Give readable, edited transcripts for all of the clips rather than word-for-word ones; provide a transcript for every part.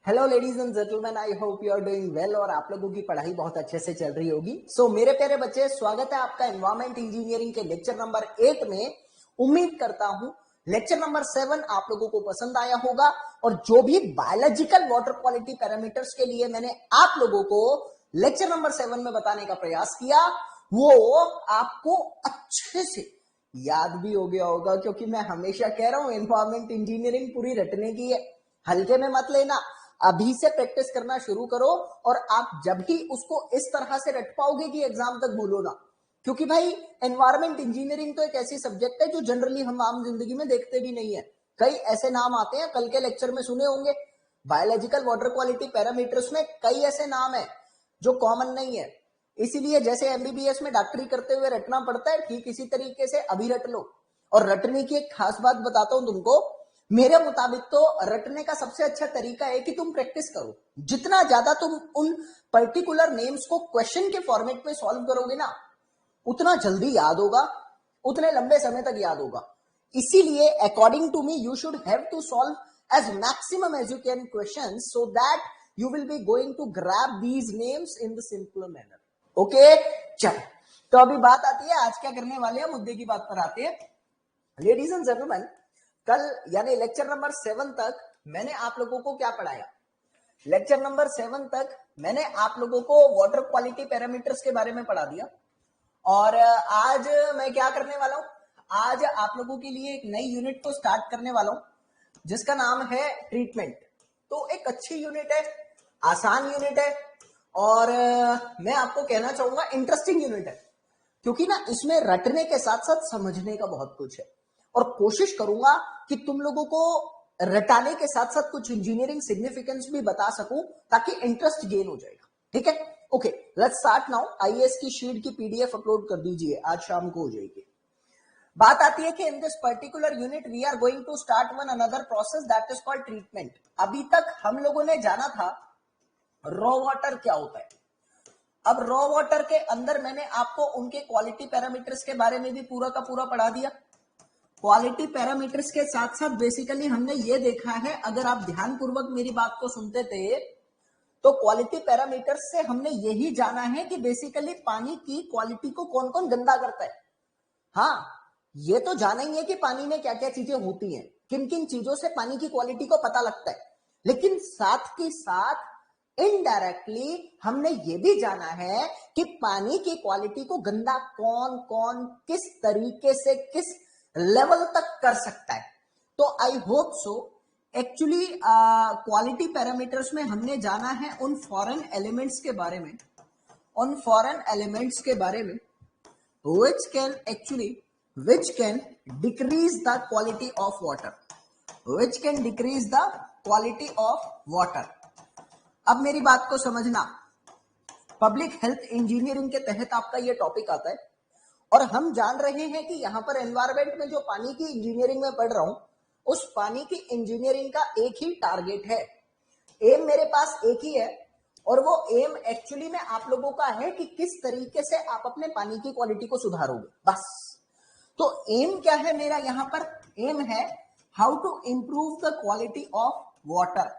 Hello ladies and gentleman, I hope you are doing well और आप लोगों की पढ़ाई बहुत अच्छे से चल रही होगी। सो मेरे प्यारे बच्चे, स्वागत है आपका एनवायरमेंट इंजीनियरिंग के लेक्चर नंबर 8 में। उम्मीद करता हूं लेक्चर नंबर 7 आप लोगों को पसंद आया होगा और जो भी बायोलॉजिकल वाटर क्वालिटी पैरामीटर्स के लिए मैंने आप लोगों को लेक्चर नंबर 7 में बताने का प्रयास किया वो आपको अच्छे से याद भी हो गया होगा, क्योंकि मैं हमेशा कह रहा हूं एनवायरमेंट इंजीनियरिंग पूरी रटने की है, हल्के में मत लेना। अभी से प्रैक्टिस करना शुरू करो और आप जब ही उसको इस तरह से रट पाओगे कि एग्जाम तक भूलो ना। क्योंकि भाई एनवायरमेंट इंजीनियरिंग तो एक ऐसी सब्जेक्ट है जो जनरली हम आम जिंदगी में देखते भी नहीं है। कई ऐसे नाम आते हैं, कल के लेक्चर में सुने होंगे, बायोलॉजिकल वाटर क्वालिटी पैरामीटर्स में कई ऐसे नाम है जो कॉमन नहीं है। इसीलिए जैसे एमबीबीएस में डॉक्टरी करते हुए रटना पड़ता है, ठीक इसी तरीके से अभी रट लो। और रटने की एक खास बात बताता हूं तुमको, मेरे मुताबिक तो रटने का सबसे अच्छा तरीका है कि तुम प्रैक्टिस करो। जितना ज्यादा तुम उन पर्टिकुलर नेम्स को क्वेश्चन के फॉर्मेट में सॉल्व करोगे ना, उतना जल्दी याद होगा, उतने लंबे समय तक याद होगा। इसीलिए according to me you should have to solve as maximum as you can questions so that you will be going to grab these names in the simple manner. Okay, चल तो अभी बात आती है आज क्या करने वाले हैं, मुद्दे की बात पर आते हैं। लेडीज एंड जेंटलमैन, कल यानी लेक्चर नंबर 7 तक मैंने आप लोगों को क्या पढ़ाया? लेक्चर नंबर 7 तक मैंने आप लोगों को वाटर क्वालिटी पैरामीटर्स के बारे में पढ़ा दिया। और आज मैं क्या करने वाला हूं, आज आप लोगों के लिए एक नई यूनिट को स्टार्ट करने वाला हूं जिसका नाम है ट्रीटमेंट। तो एक अच्छी यूनिट है, आसान यूनिट है और मैं आपको कहना चाहूंगा इंटरेस्टिंग यूनिट है, क्योंकि ना इसमें रटने के साथ साथ समझने का बहुत कुछ है। और कोशिश करूंगा कि तुम लोगों को रटाने के साथ साथ कुछ इंजीनियरिंग सिग्निफिकेंस भी बता सकूं ताकि इंटरेस्ट गेन हो जाएगा। ठीक है, okay, let's start now. IAS की शीट की पीडीएफ अपलोड कर दीजिए, आज शाम को हो जाएगी। बात आती है कि in this particular unit we are going to start one another process that is called treatment. अभी तक हम लोगों ने जाना था रॉ वाटर क्या होता है। अब रॉ वाटर के अंदर मैंने आपको उनके क्वालिटी पैरामीटर्स के बारे में भी पूरा का पूरा पढ़ा दिया। क्वालिटी पैरामीटर्स के साथ साथ बेसिकली हमने ये देखा है, अगर आप ध्यानपूर्वक मेरी बात को सुनते थे तो क्वालिटी पैरामीटर्स से हमने यही जाना है कि बेसिकली पानी की क्वालिटी को कौन कौन गंदा करता है। हाँ, ये तो जाना ही है कि पानी में क्या क्या चीजें होती हैं, किन किन चीजों से पानी की क्वालिटी को पता लगता है, लेकिन साथ के साथ इनडायरेक्टली हमने ये भी जाना है कि पानी की क्वालिटी को गंदा कौन कौन किस तरीके से किस लेवल तक कर सकता है। तो आई hope so actually quality parameters में हमने जाना है उन फॉरेन एलिमेंट्स के बारे में, उन फॉरेन एलिमेंट्स के बारे में which can decrease the quality of water, which can decrease the quality of water। अब मेरी बात को समझना, पब्लिक हेल्थ इंजीनियरिंग के तहत आपका ये टॉपिक आता है और हम जान रहे हैं कि यहां पर एनवायरमेंट में जो पानी की इंजीनियरिंग में पढ़ रहा हूं, उस पानी की इंजीनियरिंग का एक ही टारगेट है, एम मेरे पास एक ही है, और वो एम एक्चुअली में आप लोगों का है कि किस तरीके से आप अपने पानी की क्वालिटी को सुधारोगे, बस। तो एम क्या है मेरा यहां पर? एम है how to improve the quality of water.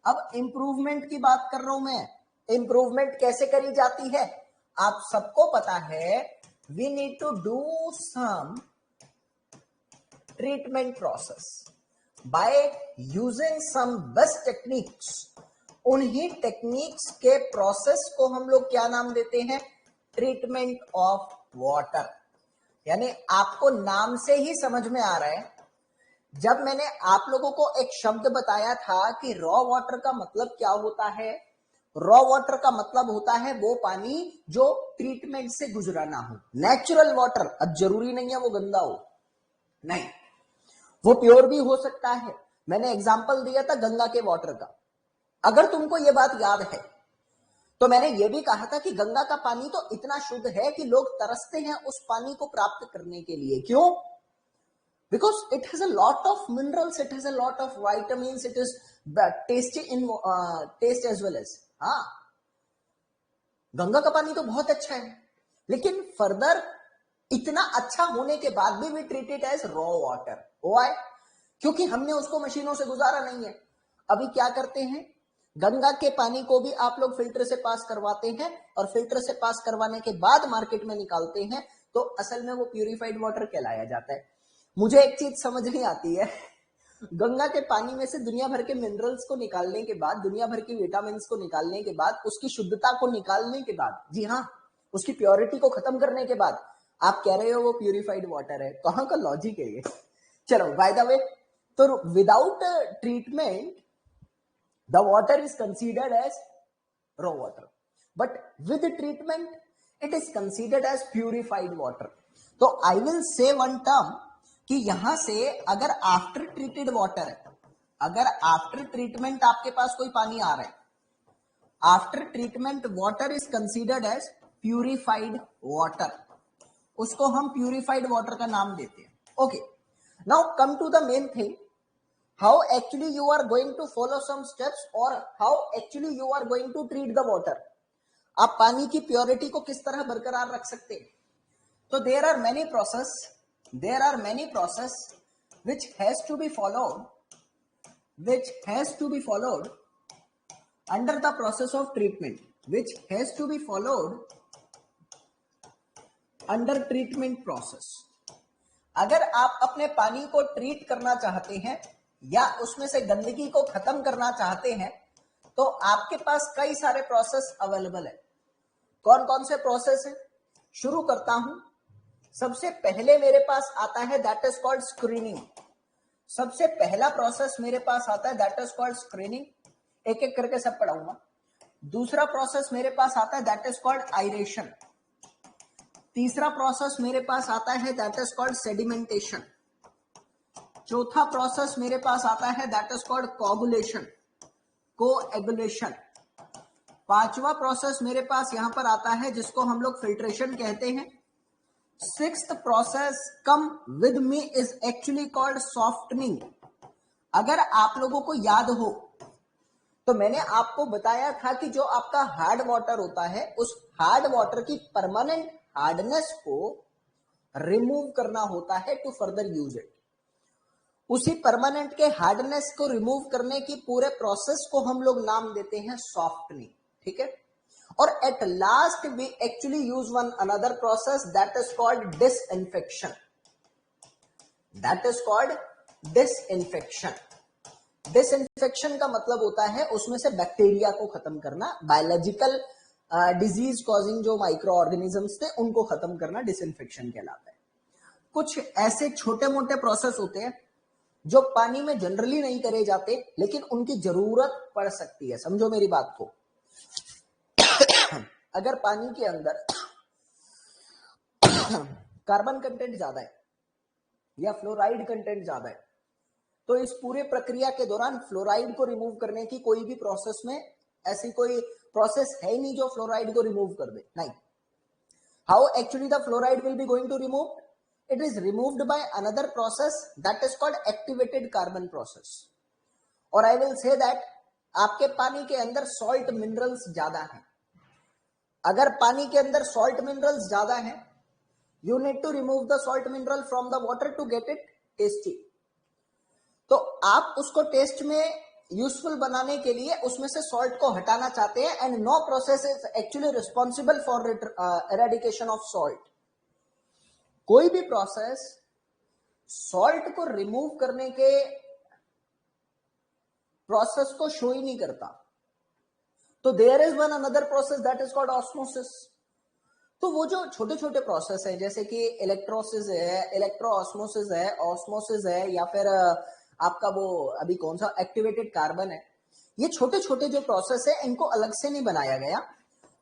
अब इंप्रूवमेंट की बात कर रहा हूं मैं। इंप्रूवमेंट कैसे करी जाती है आप सबको पता है, we need to do some treatment process by using some best techniques. उन्हीं टेक्निक्स के प्रोसेस को हम लोग क्या नाम देते हैं? Treatment of water. यानी आपको नाम से ही समझ में आ रहा है, जब मैंने आप लोगों को एक शब्द बताया था कि रॉ वाटर का मतलब क्या होता है, रॉ वाटर का मतलब होता है वो पानी जो ट्रीटमेंट से गुजरा ना हो। नेचुरल वाटर, अब जरूरी नहीं है वो गंदा हो, नहीं, वो प्योर भी हो सकता है। मैंने एग्जांपल दिया था गंगा के वाटर का। अगर तुमको ये बात याद है तो मैंने ये भी कहा था कि गंगा का पानी तो इतना शुद्ध है कि लोग तरसते हैं उस पानी को प्राप्त करने के लिए। क्यों? Because it has a lot of minerals, it has a lot of vitamins, it is tasty in taste as well as. हाँ, गंगा का पानी तो बहुत अच्छा है, लेकिन फर्दर इतना अच्छा होने के बाद भी we treat it as raw water. Why? क्योंकि हमने उसको मशीनों से गुजारा नहीं है। अभी क्या करते हैं, गंगा के पानी को भी आप लोग फिल्टर से पास करवाते हैं और फिल्टर से पास करवाने के बाद मार्केट में निकालते हैं, तो असल में वो प्यूरिफाइड वाटर कहलाया जाता है। मुझे एक चीज समझ नहीं आती है, गंगा के पानी में से दुनिया भर के मिनरल्स को निकालने के बाद, दुनिया भर की विटामिन को निकालने के बाद, उसकी शुद्धता को निकालने के बाद, जी हाँ, उसकी प्योरिटी को खत्म करने के बाद आप कह रहे हो वो प्यूरिफाइड वाटर है। कहां का लॉजिक है ये? चलो, बाय द वे, तो without treatment the water is considered as raw water, but with treatment it is considered as purified water. तो I will say one term कि यहां से अगर आफ्टर ट्रीटेड वाटर है, अगर आफ्टर ट्रीटमेंट आपके पास कोई पानी आ रहा है, after treatment water is considered as purified water, उसको हम प्यूरिफाइड वाटर का नाम देते हैं। Okay, now come to the main thing, how actually you are going to follow some steps or how actually you are going to treat the water. आप पानी की purity को किस तरह बरकरार रख सकते हैं? तो there are many process which has to be followed under the process of treatment, which has to be followed under treatment process. अगर आप अपने पानी को ट्रीट करना चाहते हैं या उसमें से गंदगी को खत्म करना चाहते हैं, तो आपके पास कई सारे प्रोसेस अवेलेबल है। कौन कौन से प्रोसेस है? शुरू करता हूं। सबसे पहले मेरे पास आता है दैट इज कॉल्ड स्क्रीनिंग। सबसे पहला प्रोसेस मेरे पास आता है दैट इज कॉल्ड स्क्रीनिंग। एक एक करके सब पढ़ाऊंगा। दूसरा प्रोसेस मेरे पास आता है दैट इज कॉल्ड आयरेशन। तीसरा प्रोसेस मेरे पास आता है दैट इज कॉल्ड सेडिमेंटेशन। चौथा प्रोसेस मेरे पास आता है that is called coagulation, coagulation. पांचवा प्रोसेस मेरे पास यहां पर आता है जिसको हम लोग फिल्ट्रेशन कहते हैं। Sixth process come with me is actually called softening. अगर आप लोगों को याद हो तो मैंने आपको बताया था कि जो आपका हार्ड वाटर होता है, उस हार्ड वाटर की परमानेंट हार्डनेस को रिमूव करना होता है टू फर्दर यूज इट। उसी परमानेंट के हार्डनेस को रिमूव करने की पूरे प्रोसेस को हम लोग नाम देते हैं सॉफ्टनिंग, ठीक है। और at last we actually use one another process that is called disinfection. That is called disinfection. Disinfection का मतलब होता है उसमें से बैक्टीरिया को खत्म करना, बायोलॉजिकल डिजीज कॉजिंग जो माइक्रो ऑर्गेनिजम्स थे उनको खत्म करना डिसइंफेक्शन कहलाता है। कुछ ऐसे छोटे मोटे प्रोसेस होते हैं जो पानी में जनरली नहीं करे जाते लेकिन उनकी जरूरत पड़ सकती है। समझो मेरी बात को। अगर पानी के अंदर कार्बन कंटेंट ज्यादा है या फ्लोराइड कंटेंट ज्यादा है, तो इस पूरे प्रक्रिया के दौरान फ्लोराइड को रिमूव करने की कोई भी प्रोसेस में ऐसी कोई प्रोसेस है ही नहीं जो फ्लोराइड को रिमूव कर दे, नहीं। How actually the fluoride will be going to remove? It is removed by another process that is called activated carbon process. और I will say that आपके पानी के अंदर सॉल्ट मिनरल्स ज्यादा हैं। अगर पानी के अंदर सॉल्ट मिनरल्स ज्यादा हैं, you need to remove the salt mineral from the water to get it tasty. तो आप उसको टेस्ट में यूजफुल बनाने के लिए उसमें से सॉल्ट को हटाना चाहते हैं and no process is actually responsible for eradication of salt. कोई भी प्रोसेस सॉल्ट को रिमूव करने के प्रोसेस को शो ही नहीं करता। तो there is one another process that is called osmosis. तो वो जो छोटे छोटे प्रोसेस है जैसे कि इलेक्ट्रोसिस है, इलेक्ट्रो ऑस्मोसिस है, ऑस्मोसिस है, या फिर आपका वो अभी कौन सा एक्टिवेटेड कार्बन है, ये छोटे छोटे जो प्रोसेस है इनको अलग से नहीं बनाया गया।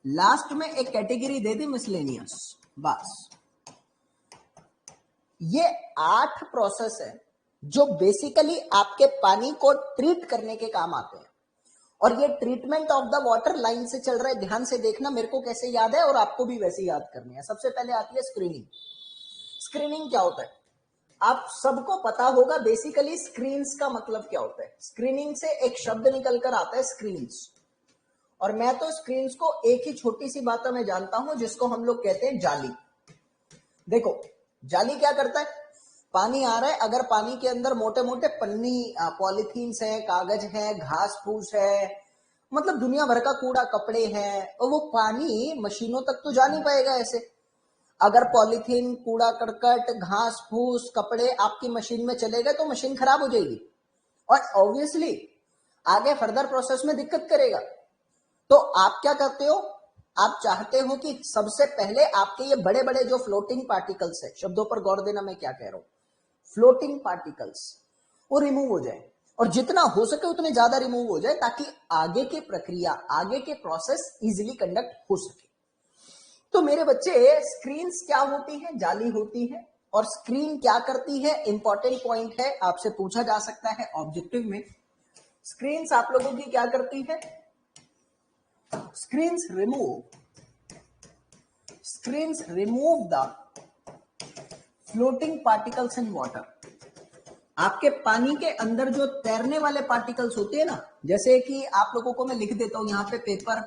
लास्ट में एक कैटेगरी दे दी मिसलेनियस, बस। ये 8 प्रोसेस है जो बेसिकली आपके पानी को ट्रीट करने के काम आते हैं। और ये treatment of the water line से चल रहा है। ध्यान से देखना, मेरे को कैसे याद है और आपको भी वैसे याद करनी है। सबसे पहले आती है स्क्रीनिंग। स्क्रीनिंग क्या होता है आप सबको पता होगा। बेसिकली स्क्रीन्स का मतलब क्या होता है? स्क्रीनिंग से एक शब्द निकलकर आता है स्क्रीन्स, और मैं तो स्क्रीन्स को एक ही छोटी सी बात में जानता हूं जिसको हम लोग कहते हैं जाली। देखो जाली क्या करता है? पानी आ रहा है, अगर पानी के अंदर मोटे मोटे पन्नी पॉलिथीन्स है, कागज है, घास फूस है, मतलब दुनिया भर का कूड़ा, कपड़े हैं, और वो पानी मशीनों तक तो जा नहीं पाएगा ऐसे। अगर पॉलीथीन, कूड़ा करकट, घास फूस, कपड़े आपकी मशीन में चले गए तो मशीन खराब हो जाएगी और ऑब्वियसली आगे फर्दर प्रोसेस में दिक्कत करेगा। तो आप क्या करते हो, आप चाहते हो कि सबसे पहले आपके ये बड़े बड़े जो फ्लोटिंग पार्टिकल्स है, शब्दों पर गौर देना मैं क्या कह रहा हूं, फ्लोटिंग पार्टिकल्स, वो रिमूव हो जाए और जितना हो सके उतने ज्यादा रिमूव हो जाए ताकि आगे की प्रक्रिया, आगे के प्रोसेस इजिली कंडक्ट हो सके। तो मेरे बच्चे, स्क्रीन्स क्या होती है, जाली होती है। और स्क्रीन क्या करती है, इंपॉर्टेंट पॉइंट है, आपसे पूछा जा सकता है ऑब्जेक्टिव में। स्क्रीन्स आप लोगों की क्या करती है, screens remove the floating particles in water. आपके पानी के अंदर जो तैरने वाले पार्टिकल्स होते हैं ना, जैसे कि आप लोगों को मैं लिख देता हूं यहां पे, पेपर,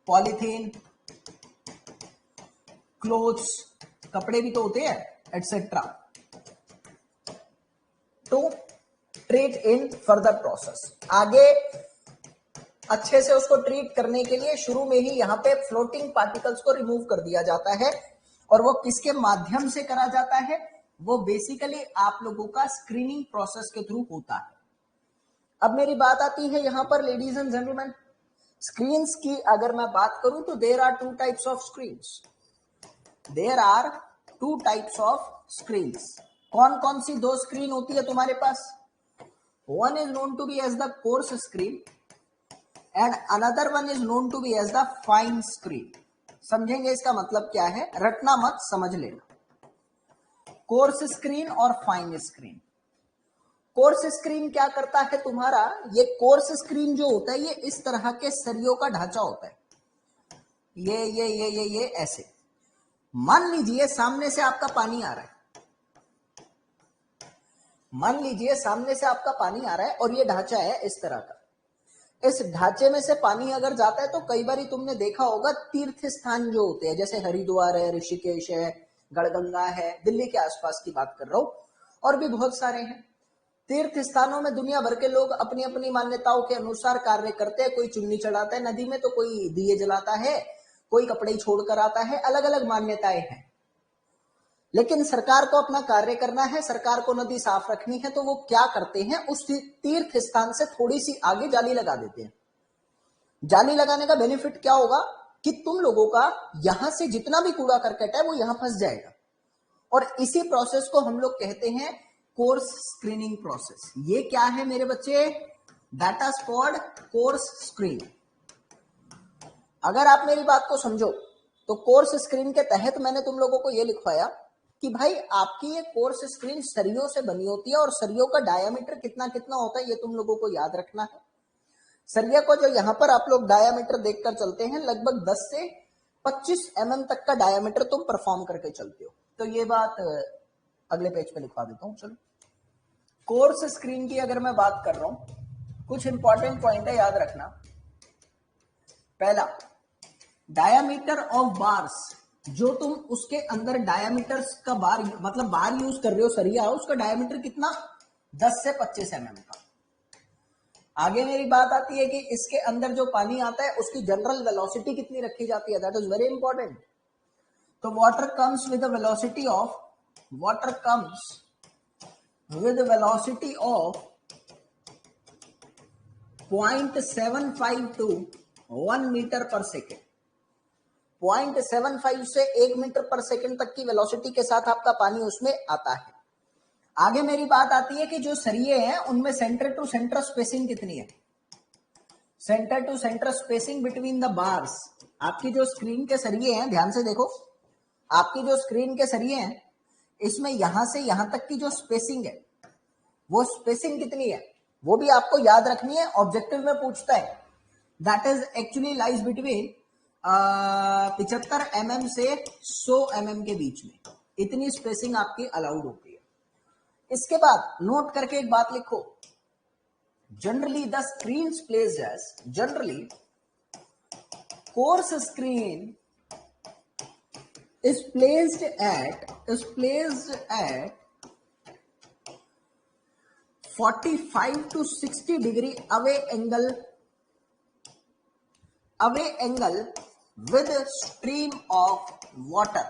पॉलीथीन, क्लोथ्स, कपड़े भी तो होते हैं, etcetera, to treat in further process. आगे अच्छे से उसको ट्रीट करने के लिए शुरू में ही यहां पे फ्लोटिंग पार्टिकल्स को रिमूव कर दिया जाता है। और वो किसके माध्यम से करा जाता है, वो बेसिकली आप लोगों का स्क्रीनिंग प्रोसेस के थ्रू होता है। अब मेरी बात आती है यहां पर, लेडीज एंड जेंटलमैन, स्क्रीन्स की अगर मैं बात करूं तो there are two types of screens. There are two types of screens. कौन कौन सी दो स्क्रीन होती है तुम्हारे पास, one is known to be as the coarse screen and another one is known to be as the fine screen. समझेंगे इसका मतलब क्या है, रटना मत, समझ लेना। कोर्स स्क्रीन और फाइन स्क्रीन। कोर्स स्क्रीन क्या करता है तुम्हारा, ये कोर्स स्क्रीन जो होता है ये इस तरह के सरियों का ढांचा होता है, ये ऐसे। मान लीजिए सामने से आपका पानी आ रहा है, मान लीजिए सामने से आपका पानी आ रहा है और ये ढांचा है इस तरह का। इस ढांचे में से पानी अगर जाता है तो कई बार तुमने देखा होगा, तीर्थ स्थान जो होते हैं, जैसे हरिद्वार है, ऋषिकेश है, गढ़गंगा है, दिल्ली के आसपास की बात कर रहा हूं, और भी बहुत सारे हैं। तीर्थ स्थानों में दुनिया भर के लोग अपनी अपनी मान्यताओं के अनुसार कार्य करते हैं। कोई चुन्नी चढ़ाता है नदी में, तो कोई दिए जलाता है, कोई कपड़े छोड़कर आता है, अलग अलग मान्यताएं हैं। लेकिन सरकार को अपना कार्य करना है, सरकार को नदी साफ रखनी है, तो वो क्या करते हैं, उस तीर्थ स्थान से थोड़ी सी आगे जाली लगा देते हैं। जाली लगाने का बेनिफिट क्या होगा कि तुम लोगों का यहां से जितना भी कूड़ा करकट है वो यहां फंस जाएगा। और इसी प्रोसेस को हम लोग कहते हैं कोर्स स्क्रीनिंग प्रोसेस। ये क्या है मेरे बच्चे, डाटा स्क्वाड कोर्स स्क्रीन। अगर आप मेरी बात को समझो तो कोर्स स्क्रीन के तहत मैंने तुम लोगों को यह लिखवाया कि भाई आपकी ये कोर्स स्क्रीन सरियों से बनी होती है और सरियों का डायामीटर कितना कितना होता है ये तुम लोगों को याद रखना है। सरिया को जो यहां पर आप लोग डायामीटर देखकर चलते हैं, लगभग 10 से 25 mm तक का डायामीटर तुम परफॉर्म करके चलते हो। तो ये बात अगले पेज पे लिखवा देता हूं। चलो, कोर्स स्क्रीन की अगर मैं बात कर रहा हूं, कुछ इंपॉर्टेंट पॉइंट है, याद रखना। पहला, डायामीटर ऑफ बार्स, जो तुम उसके अंदर डायामीटर का बार, मतलब बार यूज कर रहे हो सरिया, उसका डायामीटर कितना, 10 से 25 mm का। आगे मेरी बात आती है कि इसके अंदर जो पानी आता है उसकी जनरल वेलोसिटी कितनी रखी जाती है, दैट इज वेरी इंपॉर्टेंट। तो water comes with velocity of 0.75 to 1 metre per second. 0.75 से 1 मीटर पर सेकेंड तक की वेलोसिटी के साथ आपका पानी उसमें आता है। आगे मेरी बात आती है कि जो सरिये हैं उनमें सेंटर टू सेंटर स्पेसिंग कितनी है, centre to centre spacing between the bars. आपकी जो स्क्रीन के सरिये हैं, ध्यान से देखो, आपकी जो स्क्रीन के सरिये हैं इसमें यहां से यहां तक की जो स्पेसिंग है वो स्पेसिंग कितनी है वो भी आपको याद रखनी है, ऑब्जेक्टिव में पूछता है। That is actually lies between 75 mm से 100 mm के बीच में, इतनी स्पेसिंग आपकी अलाउड होती है। इसके बाद नोट करके एक बात लिखो, generally the screen placed as, generally coarse screen is placed at 45 to 60 degree away angle away angle with stream of water.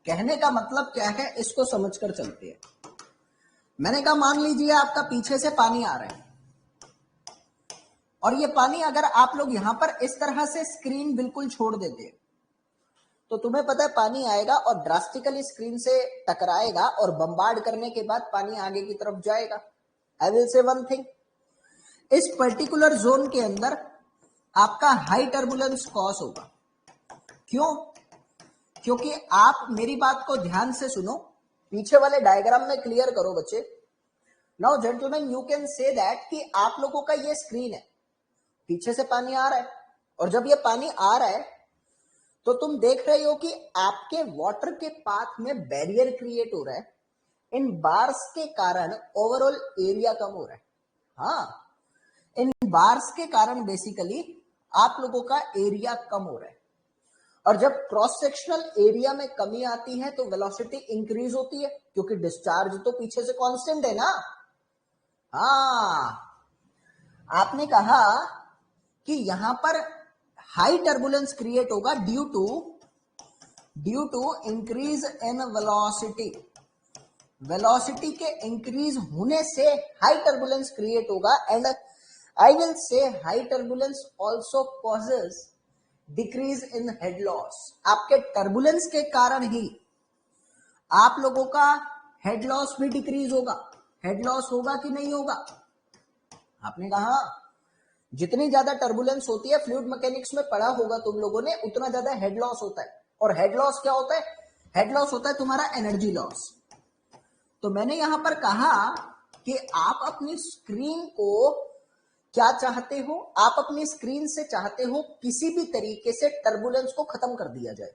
कहने का मतलब क्या है, इसको समझकर चलते हैं। मैंने कहा मान लीजिए आपका पीछे से पानी आ रहा है, और ये पानी अगर आप लोग यहां पर इस तरह से स्क्रीन बिल्कुल छोड़ देते हैं, तो तुम्हें पता है पानी आएगा और ड्रास्टिकली स्क्रीन से टकराएगा और बम्बार्ड करने के बाद पानी आगे की तरफ जाएगा। आई विल से वन थिंग, इस पर्टिकुलर जोन के अंदर आपका हाई टर्बुलेंस कॉज होगा। क्यों? क्योंकि आप मेरी बात को ध्यान से सुनो, पीछे वाले डायग्राम में क्लियर करो बच्चे। Now gentleman you can say that कि आप लोगों का ये स्क्रीन है, पीछे से पानी आ रहा है, और जब ये पानी आ रहा है तो तुम देख रहे हो कि आपके वाटर के पाथ में बैरियर क्रिएट हो रहा है। इन बार्स के कारण ओवरऑल एरिया कम हो रहा है। हाँ, इन बार्स के कारण बेसिकली आप लोगों का एरिया कम हो रहा है, और जब क्रॉस सेक्शनल एरिया में कमी आती है तो वेलोसिटी इंक्रीज होती है, क्योंकि डिस्चार्ज तो पीछे से कांस्टेंट है ना। हाँ, आपने कहा कि यहां पर हाई टर्बुलेंस क्रिएट होगा due to increase in velocity. Velocity के इंक्रीज होने से हाई टर्बुलेंस क्रिएट होगा, and I will say high turbulence also causes decrease in head loss. आपके टर्बुलेंस के कारण ही आप लोगों का हेड लॉस भी डिक्रीज होगा। हेड लॉस होगा कि नहीं होगा? आपने कहा जितनी ज्यादा टर्बुलेंस होती है, फ्लूइड मैकेनिक्स में पढ़ा होगा तुम लोगों ने, उतना ज्यादा हेड लॉस होता है। और हेड लॉस क्या होता है? हेड लॉस होता है तुम्हारा एनर्जी लॉस। तो मैंने यहां पर कहा कि आप अपनी स्क्रीन को क्या चाहते हो? आप अपनी स्क्रीन से चाहते हो किसी भी तरीके से टर्बुलेंस को खत्म कर दिया जाए।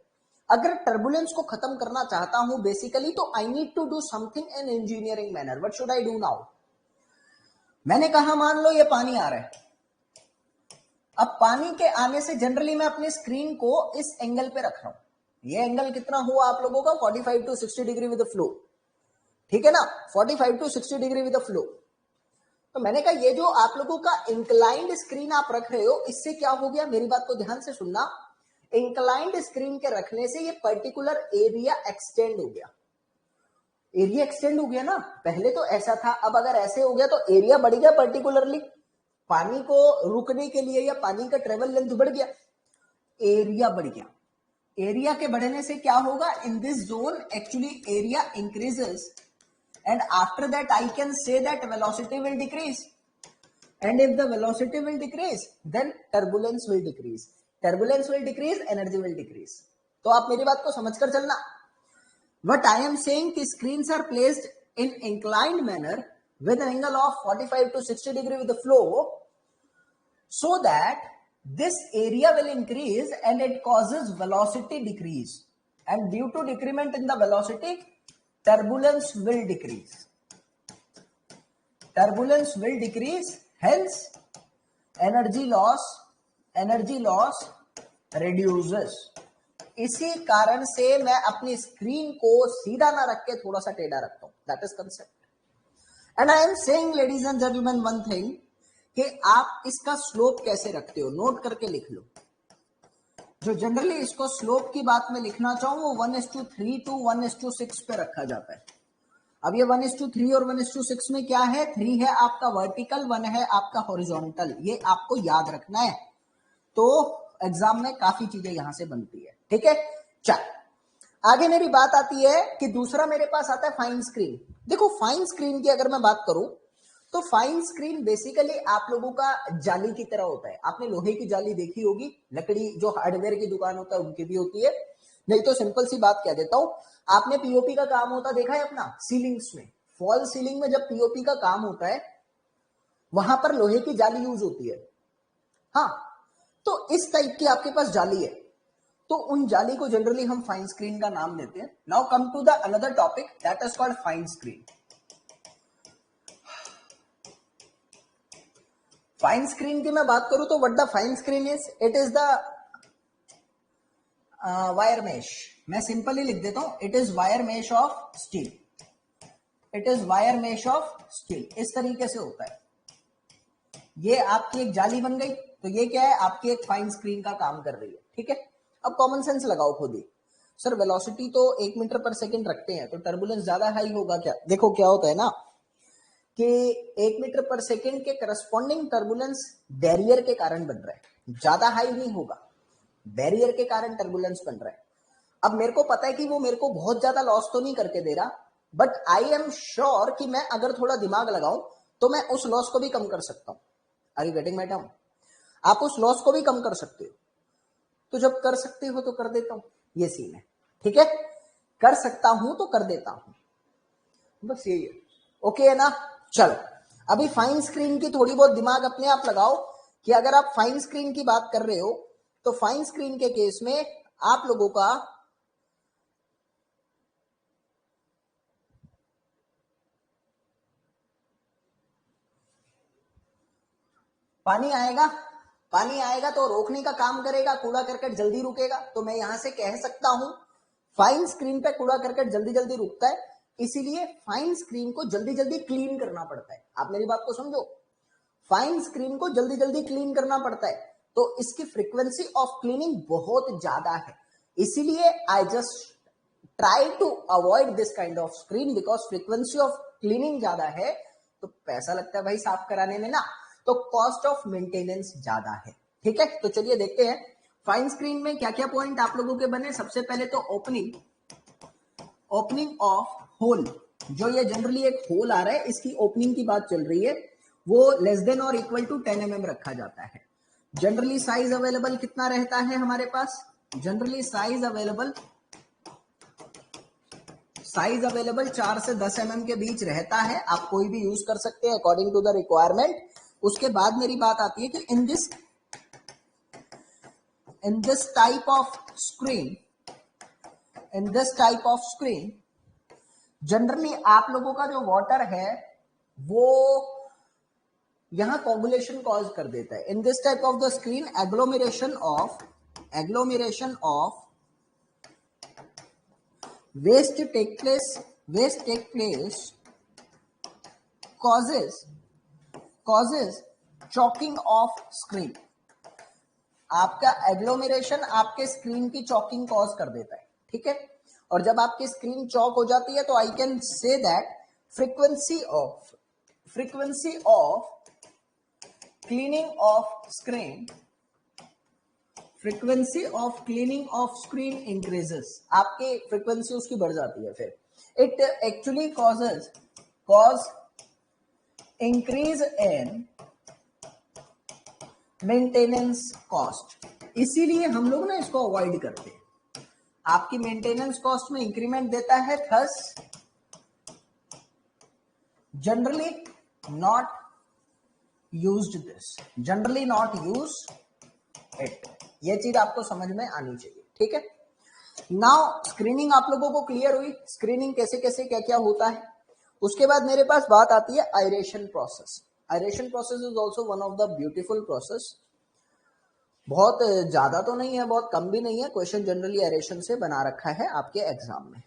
अगर टर्बुलेंस को खत्म करना चाहता हूं बेसिकली, तो I need to do something in engineering manner. What should I do now? मैंने कहा मान लो ये पानी आ रहा है, अब पानी के आने से जनरली मैं अपनी स्क्रीन को इस एंगल पे रख रहा हूं। ये एंगल कितना हुआ आप लोगों का? 45 to 60 डिग्री विद फ्लो, ठीक है ना? 45 to 60 डिग्री विद फ्लो। तो मैंने कहा ये जो आप लोगों का इंक्लाइंड स्क्रीन आप रख रहे हो, इससे क्या हो गया? मेरी बात को ध्यान से सुनना। इंक्लाइंड स्क्रीन के रखने से ये पर्टिकुलर एरिया एक्सटेंड हो गया। एरिया एक्सटेंड हो गया ना, पहले तो ऐसा था, अब अगर ऐसे हो गया तो एरिया बढ़ गया। पर्टिकुलरली पानी को रुकने के लिए या पानी का ट्रेवल लेंथ बढ़ गया, एरिया बढ़ गया। एरिया के बढ़ने से क्या होगा? In this zone actually area increases, and after that I can say that velocity will decrease, and if the velocity will decrease then turbulence will decrease, turbulence will decrease, energy will decrease। तो आप मेरी बात को समझकर चलना। What I am saying कि screens are placed in inclined manner with an angle of 45 to 60 degree with the flow, so that this area will increase and it causes velocity decrease, and due to decrement in the velocity turbulence will decrease, turbulence will decrease, hence energy loss reduces। इसी कारण से मैं अपनी screen को सीधा ना रख के थोड़ा सा टेढ़ा रखता हूं। That is concept. And I am saying ladies and gentleman one thing, कि आप इसका स्लोप कैसे रखते हो, नोट करके लिख लो। जो जनरली इसको स्लोप की बात में लिखना चाहूं वो 1:3 to 1:6 पे रखा जाता है। अब ये 1:3 और 1:6 में क्या है? 3 है आपका वर्टिकल, 1 है आपका हॉरिजॉन्टल। ये आपको याद रखना है, तो एग्जाम में काफी चीजें यहां से बनती है। ठीक है, चल आगे मेरी बात आती है कि दूसरा मेरे पास आता है फाइन स्क्रीन। देखो फाइन स्क्रीन की अगर मैं बात करूं तो फाइन स्क्रीन बेसिकली आप लोगों का जाली की तरह होता है। आपने लोहे की जाली देखी होगी, लकड़ी जो हार्डवेयर की दुकान होता है उनकी भी होती है। नहीं तो सिंपल सी बात कह देता हूं, आपने पीओपी का काम होता देखा है अपना सीलिंग्स में, फॉल सीलिंग में जब पीओपी का काम होता है वहां पर लोहे की जाली यूज होती है। हाँ, तो इस टाइप की आपके पास जाली है, तो उन जाली को जनरली हम फाइन स्क्रीन का नाम देते हैं। Now come to the another topic that is called fine screen. Fine screen की मैं बात करूं तो what the fine screen is, it is the wire mesh. मैं सिंपली लिख देता हूं, it is wire mesh of steel, it is wire mesh of steel. इस तरीके से होता है। ये आपकी एक जाली बन गई, तो ये क्या है, आपकी एक फाइन स्क्रीन का काम कर रही है, ठीक है। अब कॉमन सेंस लगाओ खुद ही, सर वेलोसिटी तो 1 मीटर पर सेकंड रखते हैं, तो टर्बुलेंस ज्यादा हाई होगा क्या? देखो क्या होता है ना कि 1 मीटर पर सेकंड के करस्पॉन्डिंग टर्बुलेंस बैरियर के कारण बन रहा है, ज्यादा हाई नहीं होगा, बैरियर के कारण टर्बुलेंस बन रहा है। अब मेरे को पता है कि वो मेरे को बहुत ज्यादा लॉस तो नहीं करके दे रहा, बट आई एम श्योर कि मैं अगर थोड़ा दिमाग लगाऊं तो मैं उस लॉस को भी कम कर सकता हूं। Are you getting my term? आप उस लॉस को भी कम कर सकते हो, तो जब कर सकते हो तो कर देता हूं, ये सीन है, ठीक है। कर सकता हूं तो कर देता हूं, बस यही है, ओके है ना। चल अभी फाइन स्क्रीन की थोड़ी बहुत दिमाग अपने आप लगाओ कि अगर आप फाइन स्क्रीन की बात कर रहे हो तो फाइन स्क्रीन के केस में आप लोगों का पानी आएगा तो रोकने का काम करेगा, कूड़ा करकट जल्दी रुकेगा। तो मैं यहां से कह सकता हूं फाइन स्क्रीन पे कूड़ा करकट जल्दी जल्दी रुकता है, इसीलिए फाइन स्क्रीन को जल्दी जल्दी क्लीन करना पड़ता है। आप मेरी बात को समझो, फाइन स्क्रीन को जल्दी जल्दी क्लीन करना पड़ता है, तो इसकी फ्रीक्वेंसी ऑफ क्लीनिंग बहुत ज्यादा है, इसीलिए I just try to avoid this kind of screen because frequency of cleaning ज्यादा है, तो पैसा लगता है भाई साफ कराने में ना, तो कॉस्ट ऑफ मेंटेनेंस ज्यादा है, ठीक है। तो चलिए देखते हैं फाइन स्क्रीन में क्या क्या पॉइंट आप लोगों के बने। सबसे पहले तो ओपनिंग ऑफ होल, जो ये जनरली एक होल आ रहा है, इसकी ओपनिंग की बात चल रही है, वो लेस देन और इक्वल टू 10 mm रखा जाता है। जनरली साइज अवेलेबल कितना रहता है हमारे पास? जनरली साइज अवेलेबल 4 से 10 mm के बीच रहता है। आप कोई भी यूज कर सकते हैं अकॉर्डिंग टू द रिक्वायरमेंट। उसके बाद मेरी बात आती है कि in this type of screen generally आप लोगों का जो वाटर है वो यहां कोगुलेशन कॉज कर देता है। In this type of the screen agglomeration of waste take place causes choking of screen. आपका एग्लोमेरेशन आपके स्क्रीन की चॉकिंग कॉज कर देता है, ठीक है। और जब आपकी स्क्रीन चॉक हो जाती है तो I can say that frequency of cleaning of screen increases. आपकी फ्रीक्वेंसी उसकी बढ़ जाती है, फिर it actually cause increase in maintenance cost. इसीलिए हम लोग ना इसको अवॉइड करते हैं, आपकी मेंटेनेंस कॉस्ट में इंक्रीमेंट देता है, thus generally not use it. ये चीज आपको समझ में आनी चाहिए, ठीक है। नाउ स्क्रीनिंग आप लोगों को क्लियर हुई, स्क्रीनिंग कैसे कैसे क्या क्या होता है। उसके बाद मेरे पास बात आती है aeration process. Aeration process is also one of the beautiful process. बहुत ज्यादा तो नहीं है, बहुत कम भी नहीं है, क्वेश्चन जनरली आयरेशन से बना रखा है आपके एग्जाम में।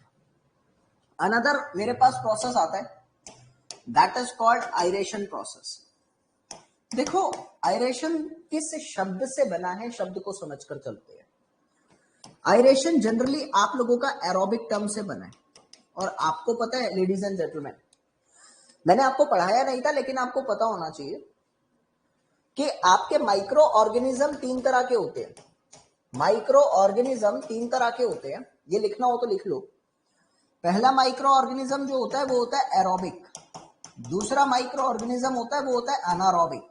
अनदर मेरे पास प्रोसेस आता है, that is called aeration process. देखो आयरेशन किस शब्द से बना है, शब्द को समझकर चलते हैं। आयरेशन जनरली आप लोगों का एरोबिक टर्म से बना है, और आपको पता है लेडीज एंड जेंटलमैन, मैंने आपको पढ़ाया नहीं था लेकिन आपको पता होना चाहिए कि आपके माइक्रो ऑर्गेनिज्म 3 तरह के होते हैं। माइक्रो ऑर्गेनिज्म 3 तरह के होते हैं, ये लिखना हो तो लिख लो। पहला माइक्रो ऑर्गेनिज्म जो होता है वो होता है एरोबिक, दूसरा माइक्रो ऑर्गेनिज्म होता है वो होता है anaerobic,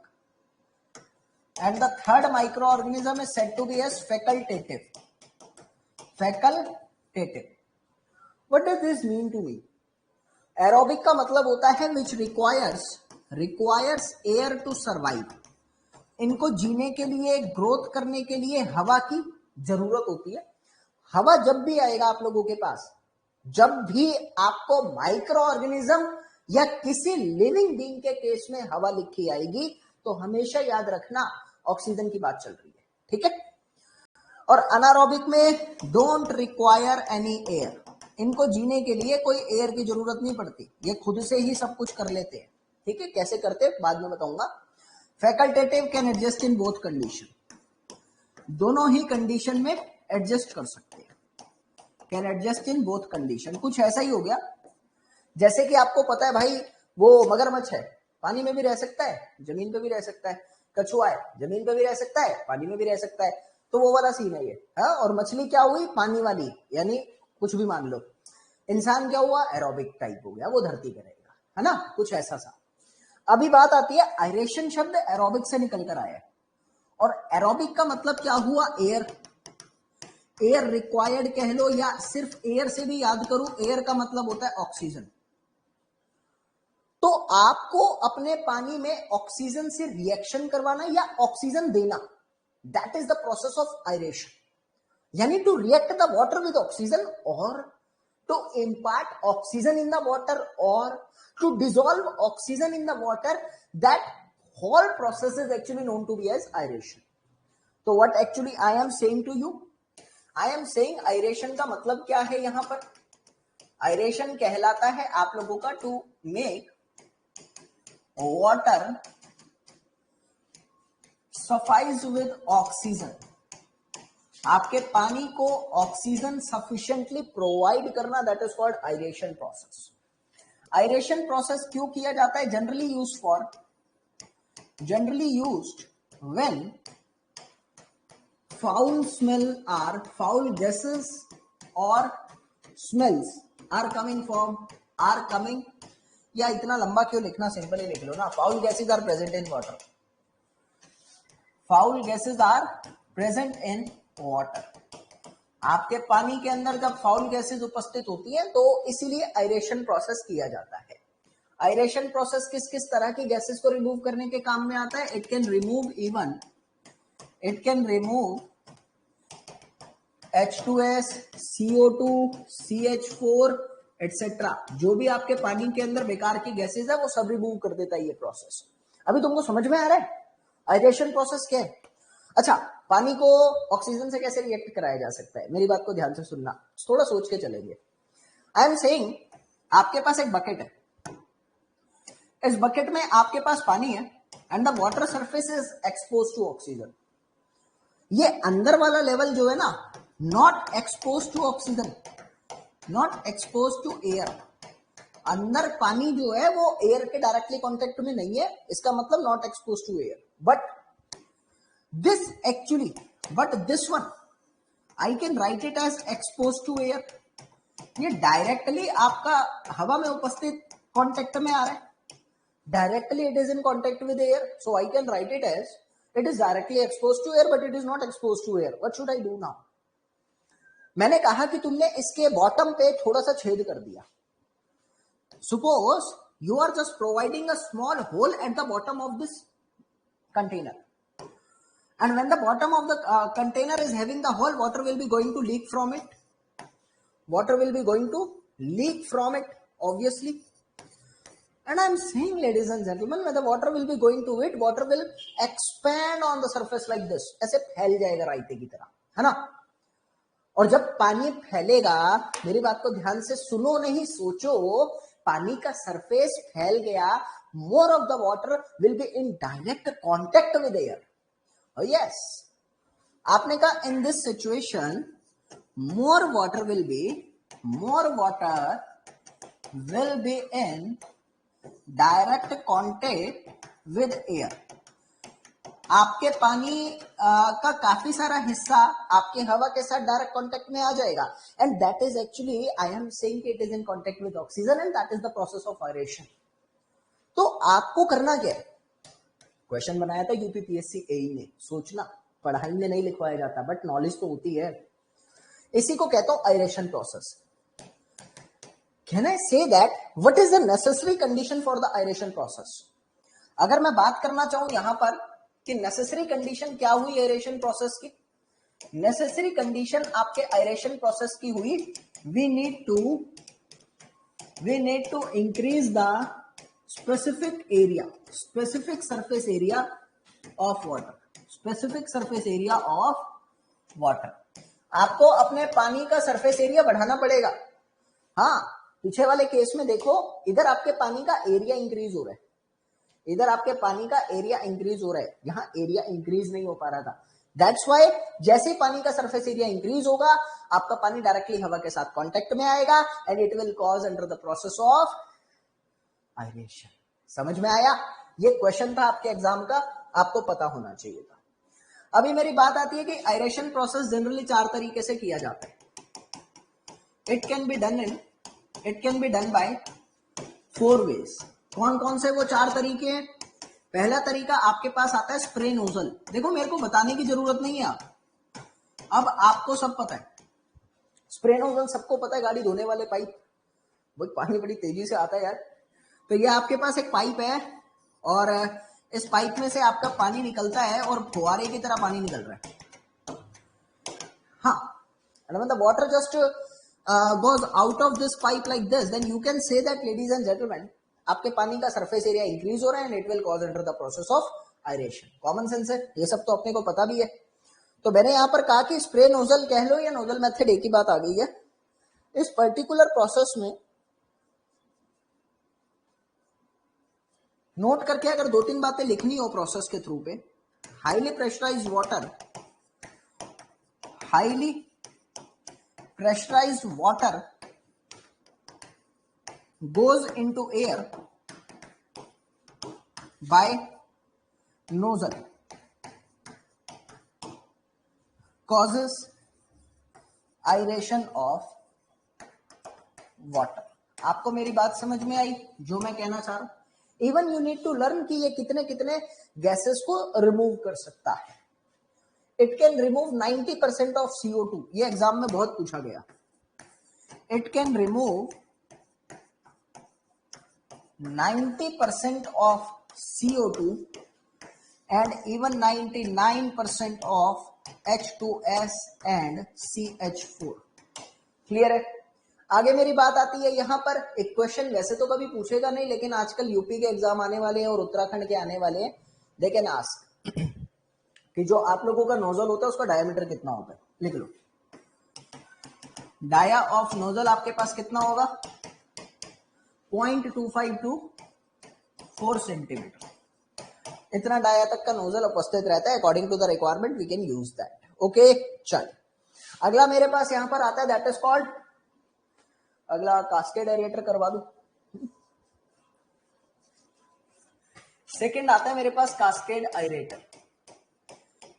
and the third microorganism is said to be as facultative. What does this mean to me? Aerobic का मतलब होता है which requires air to survive. इनको जीने के लिए, ग्रोथ करने के लिए हवा की जरूरत होती है। हवा जब भी आएगा आप लोगों के पास, जब भी आपको माइक्रो ऑर्गेनिज्म या किसी लिविंग बीइंग के केस में हवा लिखी आएगी, तो हमेशा याद रखना ऑक्सीजन की बात चल रही है, ठीक है। और अनारोबिक में डोंट रिक्वायर एनी एयर, इनको जीने के लिए कोई एयर की जरूरत नहीं पड़ती, ये खुद से ही सब कुछ कर लेते हैं, ठीक है। कैसे करते हैं बाद में बताऊंगा। Facultative can adjust in both condition, दोनों ही कंडीशन में एडजस्ट कर सकते हैं, can adjust in both condition. कुछ ऐसा ही हो गया जैसे कि आपको पता है भाई वो मगरमच्छ है, पानी में भी रह सकता है, जमीन पे भी रह सकता है, कछुआ है, जमीन पे भी रह सकता है, पानी में भी रह सकता है, तो वो वाला सीन है ये। हाँ, और मछली क्या हुई, पानी वाली, यानी कुछ भी मान लो। इंसान क्या हुआ, एरोबिक टाइप हो गया, वो धरती पे रहेगा, है ना, कुछ ऐसा सा। अभी बात आती है एरेशन, शब्द एरोबिक से निकल कर आया है, और एरोबिक का मतलब क्या हुआ, एयर, एयर रिक्वायर्ड कह लो, या सिर्फ एयर से भी याद करूं, एयर का मतलब होता है ऑक्सीजन। तो आपको अपने पानी में ऑक्सीजन से रिएक्शन करवाना या ऑक्सीजन देना, that is the process of aeration, यानी to react the water with oxygen और to impart oxygen in the water और to dissolve oxygen in the water, that whole process is actually known to be as aeration. तो what actually I am saying to you, I am saying aeration का मतलब क्या है यहां पर, aeration कहलाता है आप लोगों का to make water suffice with oxygen, आपके पानी को ऑक्सीजन सफिशिएंटली प्रोवाइड करना, that is called aeration process. Aeration process क्यों किया जाता है, generally used when foul gases or smells are coming, या इतना लंबा क्यों लिखना, सिंपल ही लिख लो ना, foul gases are present in water, foul gases are present in water. आपके पानी के अंदर जब फाउल गैसेज उपस्थित होती हैं तो इसीलिए आयरेशन प्रोसेस किया जाता है। आयरेशन प्रोसेस किस किस तरह की गैसेस को रिमूव करने के काम में आता है, it can remove H2S, CO2, CH4 etcetera, जो भी आपके पानी के अंदर बेकार की गैसेज है वो सब रिमूव कर देता है ये प्रोसेस। अभी तुमको समझ में आ रहा है आयरेशन प्रोसेस क्या है? अच्छा, पानी को ऑक्सीजन से कैसे रिएक्ट कराया जा सकता है, मेरी बात को ध्यान से सुनना, थोड़ा सोच के चलेंगे। आई एम सेइंग, आपके पास एक बकेट है, इस बकेट में आपके पास पानी है and the water surface is expose to oxygen. ये अंदर वाला लेवल जो है ना, not expose to oxygen, not expose to air, अंदर पानी जो है वो एयर के डायरेक्टली कांटेक्ट में नहीं है, इसका मतलब not expose to air. But this one I can write it as expose to air, ये डायरेक्टली आपका हवा में उपस्थित कांटेक्ट में आ रहा है, directly it is in contact with air, so I can write it as it is directly exposed to air but it is not exposed to air. What should I do now? मैंने कहा कि तुमने इसके bottom पे थोड़ा सा छेद कर दिया, suppose you are just providing a small hole at the bottom of this container, and when the bottom of the container is having the hole, water will be going to leak from it, obviously. And I am saying, ladies and gentlemen, when the water will be going to it, water will expand on the surface like this, ऐसे फैल जाएगा रायते की तरह, है ना। और जब पानी फैलेगा, मेरी बात को ध्यान से सुनो, नहीं सोचो, पानी का सरफेस फैल गया, more of the water will be in direct contact with air. Oh yes, आपने कहा in this situation more water will be in direct contact with air. आपके पानी का काफी सारा हिस्सा आपके हवा के साथ डायरेक्ट कांटेक्ट में आ जाएगा, and that is actually, I am saying it is in contact with oxygen and that is the process of aeration. तो आपको करना क्या है, क्वेश्चन बनाया था यूपीपीएससी एई ने, सोचना, पढ़ाई में नहीं लिखवाया जाता बट नॉलेज तो होती है, इसी को कहता हूं आयरेशन process. Can I say that what is the necessary condition for the aeration process? अगर मैं बात करना चाहूं यहां पर कि नेसेसरी कंडीशन क्या हुई एरेशन प्रोसेस की, नेसेसरी कंडीशन आपके एरेशन प्रोसेस की हुई, we need to increase the specific surface area of water, आपको अपने पानी का सरफेस एरिया बढ़ाना पड़ेगा। हाँ, पीछे वाले केस में देखो, इधर आपके पानी का एरिया इंक्रीज हो रहा है, इधर आपके पानी का एरिया इंक्रीज हो रहा है, यहाँ एरिया इंक्रीज नहीं हो पा रहा था। दैट्स वाई जैसे ही पानी का सरफेस एरिया इंक्रीज होगा, आपका पानी डायरेक्टली हवा के साथ कांटेक्ट में आएगा and it will cause under the process of aeration. समझ में आया? ये क्वेश्चन था आपके एग्जाम का, आपको पता होना चाहिए था। अभी मेरी बात आती है कि आयरेशन प्रोसेस जनरली 4 तरीके से किया जाता है। It can be done by 4 ways. कौन कौन से वो 4 तरीके हैं? पहला तरीका आपके पास आता है स्प्रे नोजल। देखो मेरे को बताने की जरूरत नहीं है, अब आपको सब पता है। स्प्रे नोजल सबको पता है, गाड़ी धोने वाले पाइप, वो पानी बड़ी तेजी से आता है यार। तो ये आपके पास एक पाइप है और इस पाइप में से आपका पानी निकलता है और फुहारे की तरह पानी निकल रहा है। हाँ, and when the water just goes out of this pipe like this, then you can say that ladies and gentlemen, आपके पानी का सरफेस एरिया इंक्रीज हो रहा है and it will cause under the process of aeration. Common sense है, ये सब तो अपने को पता भी है। तो मैंने यहां पर कहा कि स्प्रे नोजल कह लो या नोजल मेथड, एक ही बात आ गई है। इस पर्टिकुलर प्रोसेस में नोट करके अगर 2-3 बातें लिखनी हो प्रोसेस के थ्रू पे, highly pressurised water goes into air by nozzle, causes aeration of water। आपको मेरी बात समझ में आई जो मैं कहना चाह रहा हूं? Even you need to learn कि ये कितने कितने गैसेस को रिमूव कर सकता है। It can remove 90% of CO2, ये एग्जाम में बहुत पूछा गया। It can remove 90% of CO2 and even 99% of H2S and CH4। Clear है? आगे मेरी बात आती है यहां पर एक क्वेश्चन, वैसे तो कभी पूछेगा नहीं, लेकिन आजकल यूपी के एग्जाम आने वाले हैं और उत्तराखंड के आने वाले हैं। दे कैन आस्क कि जो आप लोगों का नोजल होता है उसका डायमीटर कितना होता है। लिख लो, डाया ऑफ नोजल आपके पास कितना होगा? 0.25 to 4 सेंटीमीटर। इतना डाया तक का नोजल उपस्थित रहता है। According to the requirement we can use that. Okay, चल अगला मेरे पास यहां पर आता है, दैट इज कॉल्ड, अगला कास्केड एरेटर करवा दू। सेकंड आता है मेरे पास कास्केड एरेटर।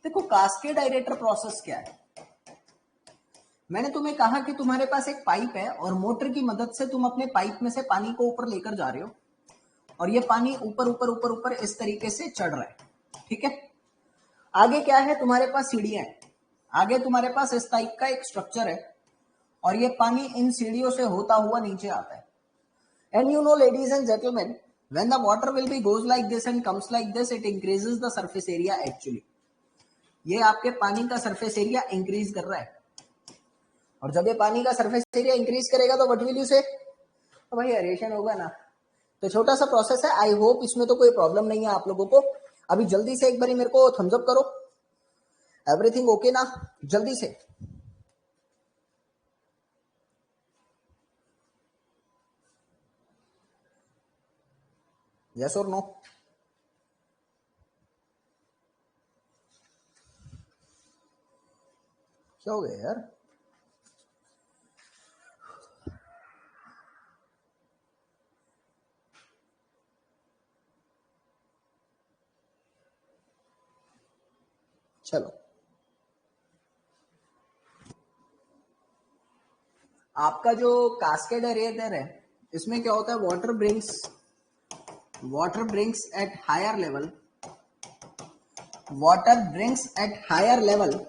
देखो कास्केड एरेटर प्रोसेस क्या है? मैंने तुम्हें कहा कि तुम्हारे पास एक पाइप है और मोटर की मदद से तुम अपने पाइप में से पानी को ऊपर लेकर जा रहे हो और ये पानी ऊपर ऊपर ऊपर ऊपर इस तरीके से चढ़ रहा है। ठीक है, आगे क्या है? तुम्हारे पास सीढ़ियां हैं, आगे तुम्हारे पास इस टाइप का एक स्ट्रक्चर है और ये पानी इन सीढ़ियों से होता हुआ नीचे आता है। And you know ladies and gentleman, when the water will be goes like this and comes like this, it increases the surface area. Actually ये आपके पानी का सरफेस एरिया इंक्रीज कर रहा है और जब ये पानी का सरफेस एरिया इंक्रीज करेगा तो व्हाट विल यू से? तो भाई एरेशन होगा ना। तो छोटा सा प्रोसेस है, आई होप इसमें तो कोई प्रॉब्लम नहीं है आप लोगों को। अभी जल्दी से एक बारी मेरे को थम्स अप करो, एवरीथिंग ओके ना? जल्दी से। यस और नो? क्या हो गया यार? चलो, आपका जो कास्केड एरेटर है इसमें क्या होता है? Water brings at higher level,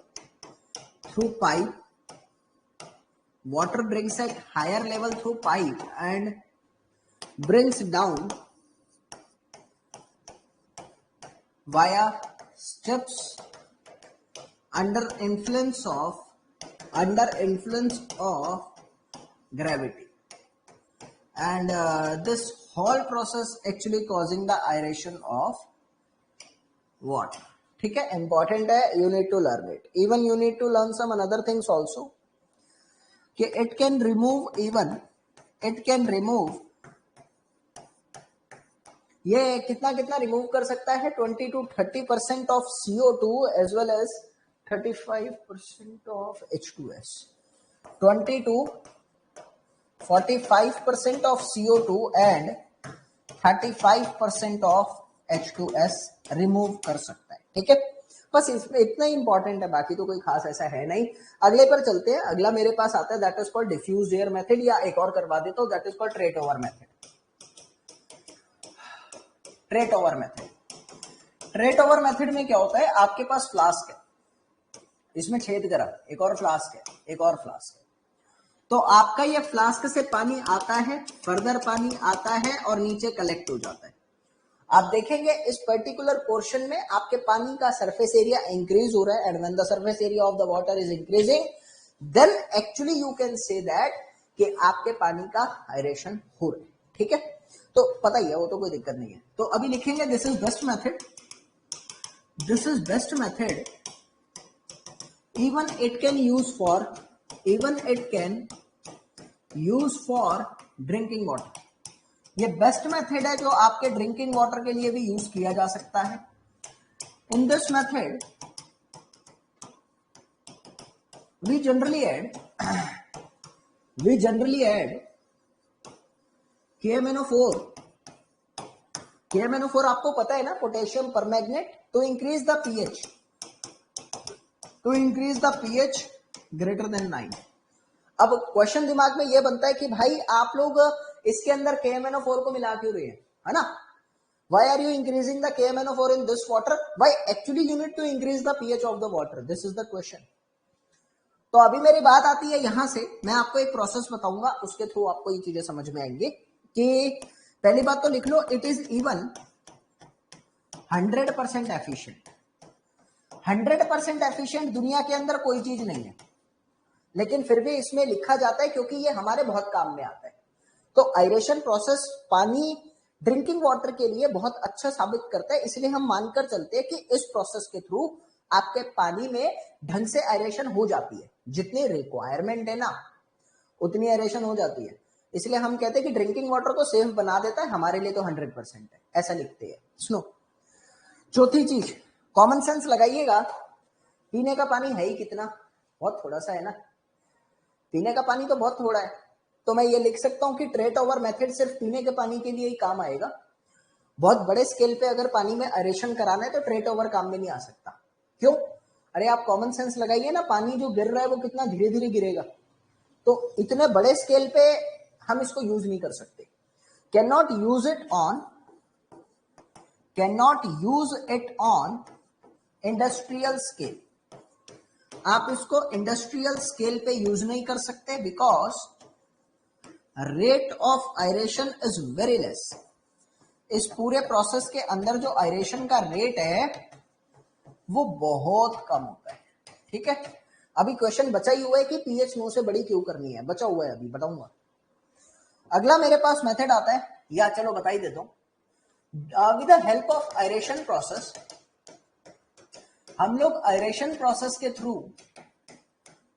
through pipe, water brings at higher level through pipe and brings down via steps under influence of gravity, and this whole process actually causing the aeration of water। ठीक है, important है, you need to learn it. Even you need to learn some another things also कि it can remove ये कितना कितना remove कर सकता है, 20 to 30% of CO2 as well as 35% of H2S, 20 to 45% of CO2 and 35% of H2S remove कर सकता है। ठीक है, बस इसमें इतना ही इंपॉर्टेंट है, बाकी तो कोई खास ऐसा है नहीं। अगले पर चलते हैं। अगला मेरे पास आता है that is called diffuse air method, या एक और करवा देता हूं that is called trait over method. Trait over method, trait over method में क्या होता है, आपके पास फ्लास्क है, इसमें छेद करा, एक और फ्लास्क है, एक और फ्लास्क है, तो आपका ये फ्लास्क से पानी आता है, फर्दर पानी आता है और नीचे कलेक्ट हो जाता है। आप देखेंगे इस पर्टिकुलर पोर्शन में आपके पानी का सरफेस एरिया इंक्रीज हो रहा है, and when the surface area of the water is increasing then actually you can say that कि आपके पानी का एरेशन हो रहा है। ठीक है, तो पता ही है, वो तो कोई दिक्कत नहीं है। तो अभी लिखेंगे this is best method, this is best method, even it can use for drinking water। ये बेस्ट मेथड है जो आपके ड्रिंकिंग वाटर के लिए भी यूज किया जा सकता है। In this method we generally add KMnO4। KMnO4 आपको पता है ना, potassium permanganate, to increase the pH greater than 9। अब क्वेश्चन दिमाग में ये बनता है कि भाई आप लोग इसके अंदर KMnO4 को मिला क्यों रहे हैं, है ना? Why are you increasing the KMnO4 in this water? Why actually you need to increase the pH of the water? This is the question। तो अभी मेरी बात आती है यहां से, मैं आपको एक प्रोसेस बताऊंगा, उसके थ्रू आपको ये चीजें समझ में आएंगी। कि पहली बात तो लिख लो, it is even 100% efficient. 100% efficient दुनिया के अंदर कोई चीज नहीं है, लेकिन फिर भी इसमें लिखा जाता है क्योंकि ये हमारे बहुत काम में आता है। तो आयरेशन प्रोसेस पानी ड्रिंकिंग वाटर के लिए बहुत अच्छा साबित करता है, इसलिए हम मानकर चलते हैं कि इस प्रोसेस के थ्रू आपके पानी में ढंग से आयरेशन हो जाती है, जितनी रिक्वायरमेंट है ना उतनी आयरेशन हो जाती है। इसलिए हम कहते हैं कि ड्रिंकिंग वाटर को सेफ बना देता है, हमारे लिए तो 100% है, ऐसा लिखते हैं। सुनो, चौथी चीज, कॉमन सेंस लगाइएगा। पीने का पानी है ही कितना, बहुत थोड़ा सा है ना, पीने का पानी तो बहुत थोड़ा है। तो मैं ये लिख सकता हूं कि ट्रेट ओवर मेथड सिर्फ पीने के पानी के लिए ही काम आएगा। बहुत बड़े स्केल पे अगर पानी में एरेशन कराना है तो ट्रेट ओवर काम में नहीं आ सकता। क्यों? अरे आप कॉमन सेंस लगाइए ना, पानी जो गिर रहा है वो कितना धीरे धीरे गिरेगा, तो इतने बड़े स्केल पे हम इसको यूज नहीं कर सकते। Can not use it on industrial scale. आप इसको इंडस्ट्रियल स्केल पे यूज नहीं कर सकते, because rate of aeration is very less. इस पूरे प्रोसेस के अंदर जो आयरेशन का रेट है वो बहुत कम होता है। ठीक है, अभी क्वेश्चन बचा ही हुआ है कि पीएच 9 से बड़ी क्यों करनी है, बचा हुआ है, अभी बताऊंगा। अगला मेरे पास मेथड आता है, या चलो बता ही देता हूं। With the help of aeration process, हम लोग आयरेशन प्रोसेस के थ्रू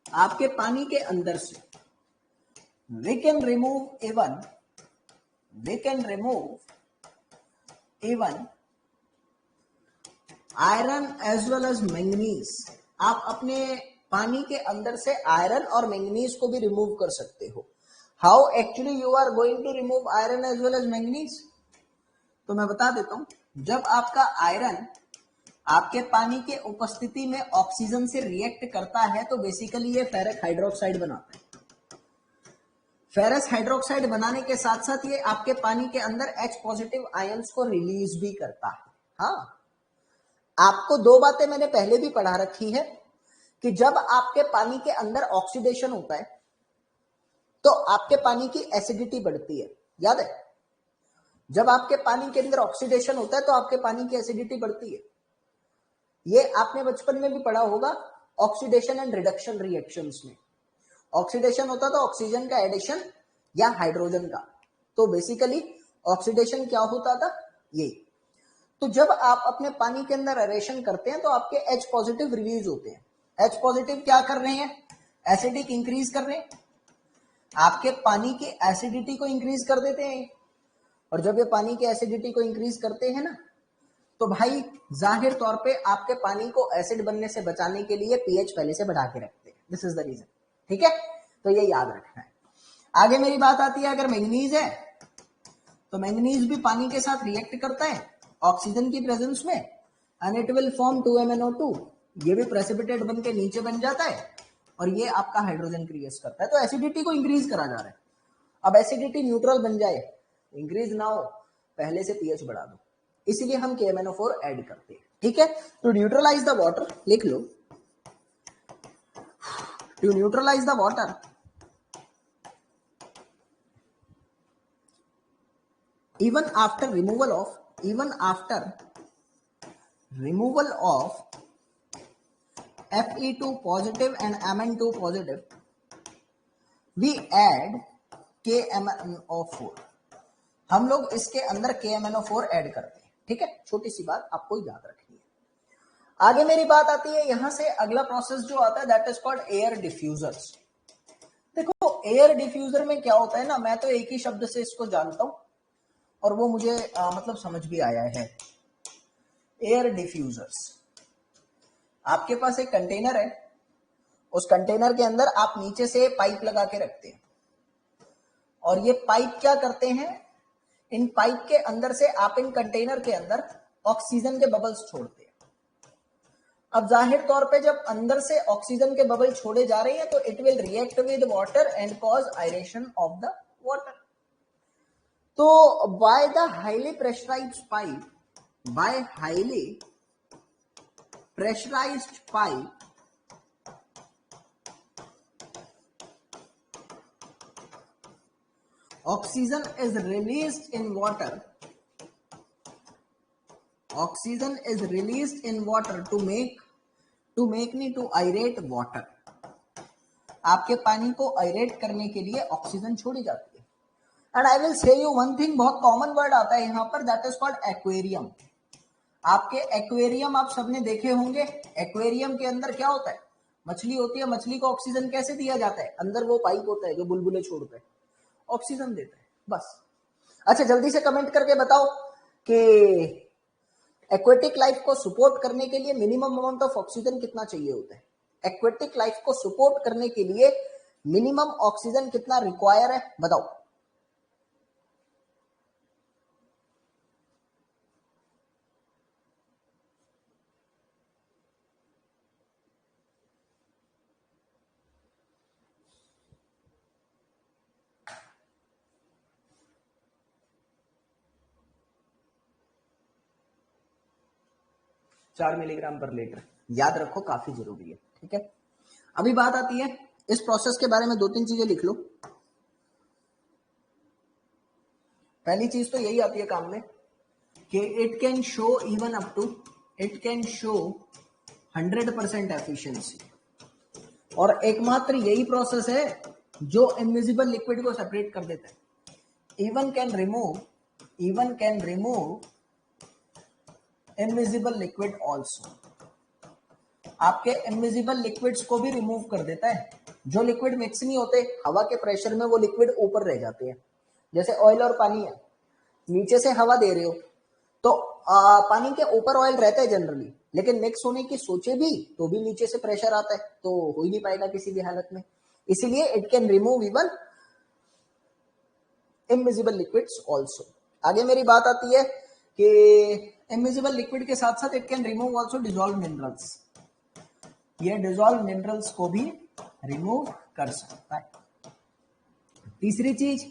आपके पानी के अंदर से we can remove even iron as well as manganese. आप अपने पानी के अंदर से आयरन और मैंगनीज को भी रिमूव कर सकते हो। How actually you are going to remove iron as well as manganese, तो मैं बता देता हूं। जब आपका आयरन आपके पानी के उपस्थिति में ऑक्सीजन से रिएक्ट करता है तो बेसिकली ये फेरस हाइड्रोक्साइड बनाता है। फेरस हाइड्रोक्साइड बनाने के साथ साथ ये आपके पानी के अंदर H पॉजिटिव आयंस को रिलीज भी करता है। हाँ, आपको दो बातें मैंने पहले भी पढ़ा रखी है कि जब आपके पानी के अंदर ऑक्सीडेशन होता है तो आपके पानी की एसिडिटी बढ़ती है, याद है? जब आपके पानी के अंदर ऑक्सीडेशन होता है तो आपके पानी की एसिडिटी बढ़ती है। ये आपने बचपन में भी पढ़ा होगा ऑक्सीडेशन एंड रिडक्शन रिएक्शंस में। ऑक्सीडेशन होता था ऑक्सीजन का एडिशन या हाइड्रोजन का, तो बेसिकली ऑक्सीडेशन क्या होता था, ये। तो जब आप अपने पानी के अंदर एरेशन करते हैं तो आपके H पॉजिटिव रिलीज होते हैं। H पॉजिटिव क्या कर रहे हैं, एसिडिक इंक्रीज कर रहे हैं, आपके पानी की एसिडिटी को इंक्रीज कर देते हैं। और जब ये पानी की एसिडिटी को इंक्रीज करते हैं ना, तो भाई जाहिर तौर पे आपके पानी को एसिड बनने से बचाने के लिए पीएच पहले से बढ़ा के रखते हैं। This is the reason. ठीक है, तो ये याद रखना है। आगे मेरी बात आती है, अगर मैंगनीज है तो मैंगनीज भी पानी के साथ रिएक्ट करता है ऑक्सीजन की प्रेजेंस में, and it will form 2MnO2। ये भी प्रेसिपिटेट बन के नीचे बन जाता है और ये आपका हाइड्रोजन क्रिएट करता है। तो एसिडिटी को इंक्रीज करा जा रहा है। अब एसिडिटी न्यूट्रल बन जाए, इंक्रीज ना हो, पहले से पीएच बढ़ा दो, इसीलिए हम KMnO4 ऐड करते हैं। ठीक है, टू न्यूट्रलाइज द वाटर, लिख लो, to neutralise the water even after removal of Fe2 positive and Mn2 positive, we add KMnO4। हम लोग इसके अंदर KMnO4 ऐड करते हैं। ठीक है, छोटी सी बात आपको याद रखनी है। आगे मेरी बात आती है, यहां से अगला प्रोसेस जो आता है that is called air diffusers. देखो एयर डिफ्यूजर में क्या होता है ना, मैं तो एक ही शब्द से इसको जानता हूं और वो मुझे मतलब समझ भी आया है। एयर डिफ्यूजर्स, आपके पास एक कंटेनर है, उस कंटेनर के अंदर आप नीचे से पाइप लगा के रखते हैं और ये पाइप क्या करते हैं, इन पाइप के अंदर से आप इन कंटेनर के अंदर ऑक्सीजन के बबल्स छोड़ते हैं। अब जाहिर तौर पे जब अंदर से ऑक्सीजन के बबल छोड़े जा रहे हैं तो it will react with water and cause aeration of the water. तो by the highly pressurized pipe, oxygen is released in water to aerate water। आपके पानी को aerate करने के लिए ऑक्सीजन छोड़ी जाती है। एंड आई विल से यू वन थिंग, बहुत कॉमन वर्ड आता है यहां पर, दैट इज कॉल्ड एक्वेरियम। आपके एक्वेरियम आप सबने देखे होंगे। एक्वेरियम के अंदर क्या होता है, मछली होती है। मछली को ऑक्सीजन कैसे दिया जाता है, अंदर वो पाइप होता है जो बुलबुले छोड़ता है, ऑक्सीजन देता है, बस। अच्छा जल्दी से कमेंट करके बताओ कि एक्वेटिक लाइफ को सपोर्ट करने के लिए मिनिमम अमाउंट ऑफ ऑक्सीजन कितना चाहिए होता है। एक्वेटिक लाइफ को सपोर्ट करने के लिए मिनिमम ऑक्सीजन कितना रिक्वायर है, बताओ। 4 मिलीग्राम पर लीटर, याद रखो, काफी जरूरी है। ठीक है, अभी बात आती है इस प्रोसेस के बारे में, 2-3 चीजें लिख लो। पहली चीज तो यही आती है काम में कि इट कैन शो 100% एफिशिएंसी, और एकमात्र यही प्रोसेस है जो इनविजिबल लिक्विड को सेपरेट कर देता है। Even can remove invisible liquid also, आपके इनविजिबल लिक्विड्स को भी रिमूव कर देता है। जो लिक्विड मिक्स नहीं होते, हवा के प्रेशर में वो लिक्विड ऊपर रह जाते हैं। जैसे ऑयल और पानी है, नीचे से हवा दे रहे हो तो पानी के ऊपर ऑयल रहता है जनरली, लेकिन मिक्स होने की सोचे भी तो भी नीचे से प्रेशर आता है, तो हो ही नहीं पाएगा किसी भी हालत में। इसीलिए it can remove even invisible liquids also. आगे मेरी बात आती है कि इनविजिबल लिक्विड के साथ साथ it can remove also dissolve minerals, ये डिजॉल्व मिनरल्स को भी रिमूव कर सकता है। तीसरी चीज,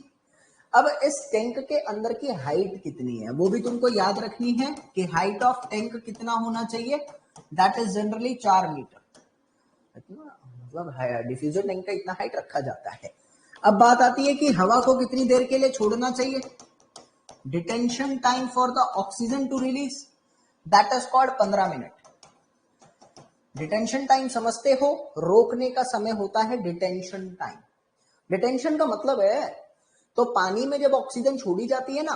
अब इस टैंक के अंदर की हाइट कितनी है वो भी तुमको याद रखनी है कि हाइट ऑफ टैंक कितना होना चाहिए, दैट इज जनरली 4 मीटर। मतलब डिफ्यूजर टैंक का इतना हाइट रखा जाता है। अब बात आती है कि हवा को कितनी देर के लिए छोड़ना चाहिए। Detention time for the oxygen to release, that is called 15 minute. Detention time समझते हो, रोकने का समय होता है डिटेंशन टाइम। डिटेंशन का मतलब है, तो पानी में जब ऑक्सीजन छोड़ी जाती है ना,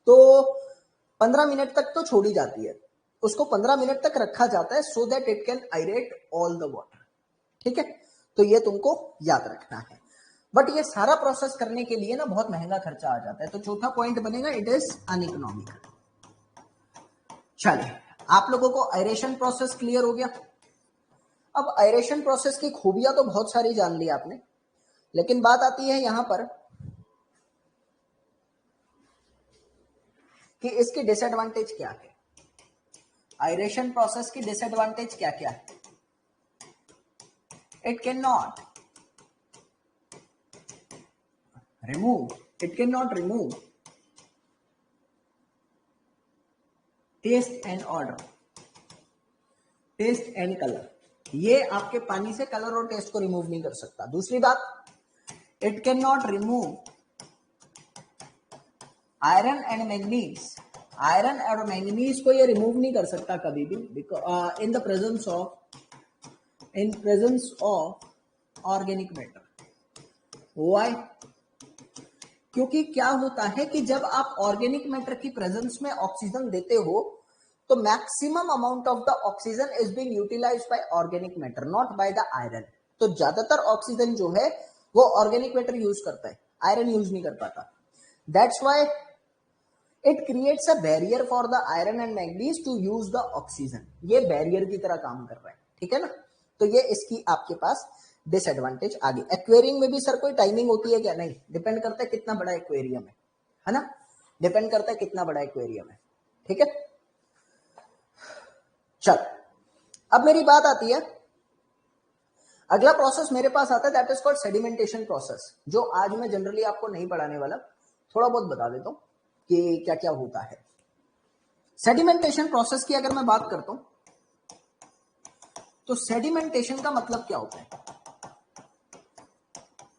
तो 15 मिनट तक तो छोड़ी जाती है, उसको 15 मिनट तक रखा जाता है so that it can aerate all the water. ठीक है, तो ये तुमको याद रखना है। बट ये सारा प्रोसेस करने के लिए ना बहुत महंगा खर्चा आ जाता है। तो चौथा पॉइंट बनेगा इट इज अनइकोनॉमिकल। चलिए, आप लोगों को एरेशन प्रोसेस क्लियर हो गया। अब एरेशन प्रोसेस की खूबियां तो बहुत सारी जान ली आपने, लेकिन बात आती है यहां पर कि इसकी डिसएडवांटेज क्या है। एरेशन प्रोसेस की डिसएडवांटेज क्या क्या है? It can not remove taste and order, taste and colour. ये आपके पानी से कलर और टेस्ट को रिमूव नहीं कर सकता। दूसरी बात, it can not remove iron and manganese. Iron और मैंगनीज को ये रिमूव नहीं कर सकता कभी भी in the presence of organic matter. Why? क्योंकि क्या होता है कि जब आप ऑर्गेनिक मैटर की प्रेजेंस में ऑक्सीजन देते हो तो maximum amount of the oxygen is being utilised by organic matter, not by the iron. तो ज्यादातर ऑक्सीजन जो है वो ऑर्गेनिक मैटर यूज करता है, आयरन यूज नहीं कर पाता। That's why it creates a barrier for the iron and manganese to use the oxygen. ये बैरियर की तरह काम कर रहा है, ठीक है ना। तो ये इसकी आपके पास डिसएडवांटेज आ गई। एक्वेरियम में भी सर कोई टाइमिंग होती है क्या? नहीं, डिपेंड करता है कितना बड़ा एक्वेरियम है ना, डिपेंड करता है कितना बड़ा एक्वेरियम है, ठीक है। चल, अब मेरी बात आती है, अगला प्रोसेस मेरे पास आता है that is called sedimentation process, जो आज मैं जनरली आपको नहीं पढ़ाने वाला, थोड़ा बहुत बता देता हूं कि क्या क्या होता है। सेडिमेंटेशन प्रोसेस की अगर मैं बात करता हूं तो सेडिमेंटेशन का मतलब क्या होता है?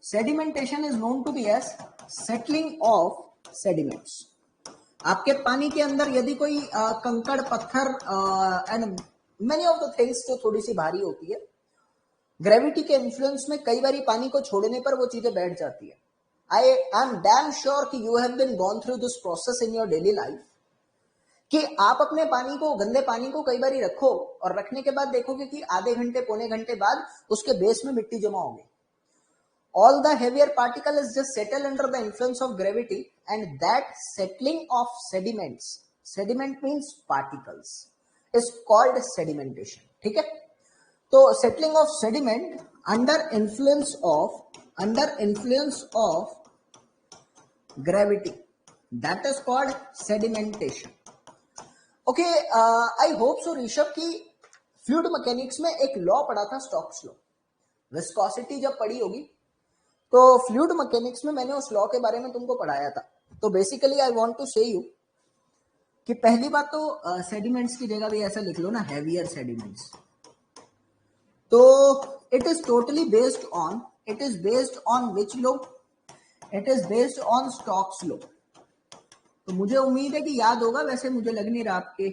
Sedimentation is known to be as settling of sediments. आपके पानी के अंदर यदि कोई कंकड़, पत्थर and many of the things जो थोड़ी सी भारी होती है, ग्रेविटी के इन्फ्लुएंस में कई बार पानी को छोड़ने पर वो चीजें बैठ जाती है। आई एम डैम श्योर कि you have been gone through this process in your daily life, कि आप अपने पानी को, गंदे पानी को कई बार रखो और रखने के बाद देखोगे कि आधे घंटे, पौने घंटे बाद उसके बेस में मिट्टी जमा होगी। All the heavier particle is just settle under the influence of gravity, and that settling of sediments, sediment means particles, is called sedimentation, ठीक है। तो settling of sediment under influence of gravity, that is called sedimentation. Okay, I hope so Rishabh की fluid mechanics में एक law पढ़ा था, Stokes law. Viscosity जब पढ़ी होगी तो फ्लूइड मैकेनिक्स में मैंने उस लॉ के बारे में तुमको पढ़ाया था। तो बेसिकली आई वांट टू से यू कि पहली बात तो सेडिमेंट्स की जगह भी ऐसा लिख लो ना, हैवियर सेडिमेंट्स। तो it is totally based on which law? It is based on Stokes law. तो मुझे उम्मीद है कि याद होगा, वैसे मुझे लग नहीं रहा आपके,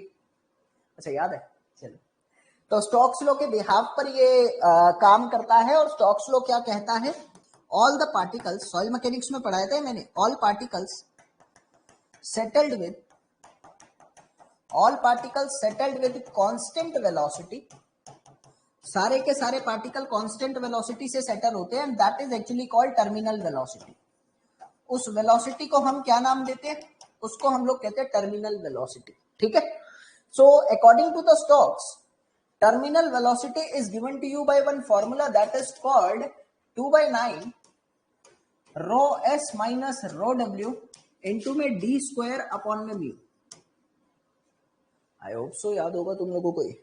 अच्छा याद है, चलो। तो स्टोक्स लॉ के बिहाफ पर ये काम करता है। और स्टोक्स लॉ क्या कहता है? All the particles, soil mechanics में पढ़ाया था मैंने, all particles settled with constant velocity, सारे के सारे पार्टिकल कांस्टेंट वेलोसिटी से सेटल होते हैं, and that is actually called terminal velocity. उस वेलोसिटी को हम क्या नाम देते हैं? उसको हम लोग कहते हैं टर्मिनल वेलोसिटी, ठीक है। So according to the Stokes, terminal velocity is given to you by one formula that is called 2/9 rho S minus rho W into में डी स्क्वायर अपॉन में म्यू। आई होप सो याद होगा तुम लोगों को ये।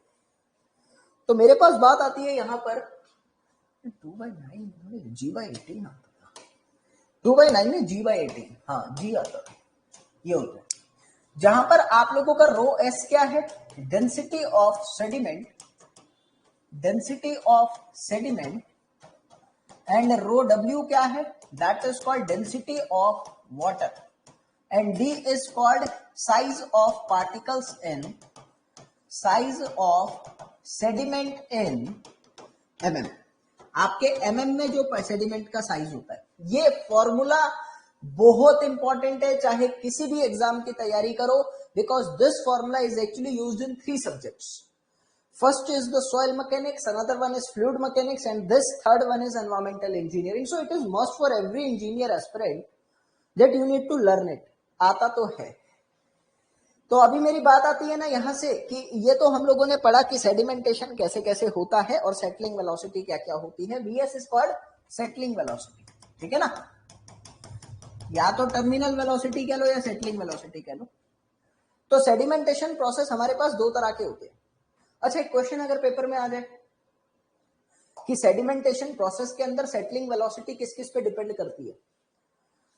तो मेरे पास बात आती है यहां पर 2/9 G/18 आता था, 2/9 में G/18, हाँ G आता था, ये होता है। जहां पर आप लोगों का रो एस क्या है? Density of sediment, and rho W क्या है? That is called density of water, and D is called size of particles in size of sediment in mm। आपके mm में जो सेडिमेंट का साइज होता है, ये फॉर्मूला बहुत इंपॉर्टेंट है चाहे किसी भी एग्जाम की तैयारी करो, because this formula is actually used in 3 subjects, First is the soil mechanics, another one is fluid mechanics, and this third one is environmental engineering. So it is must for every engineer aspirant that you need to learn it. आता तो है. तो अभी मेरी बात आती है ना यहां से कि ये तो हम लोगों ने पढ़ा कि सेडिमेंटेशन कैसे कैसे होता है और सेटलिंग वेलोसिटी क्या क्या होती है. VS is called settling velocity. ठीक है ना, या तो टर्मिनल वेलोसिटी कह लो या सेटलिंग वेलोसिटी कह लो. तो सेडिमेंटेशन प्रोसेस हमारे पास दो तरह के होते हैं. अच्छा, एक क्वेश्चन अगर पेपर में आ जाए कि सेडिमेंटेशन प्रोसेस के अंदर सेटलिंग वेलोसिटी किस किस पे डिपेंड करती है,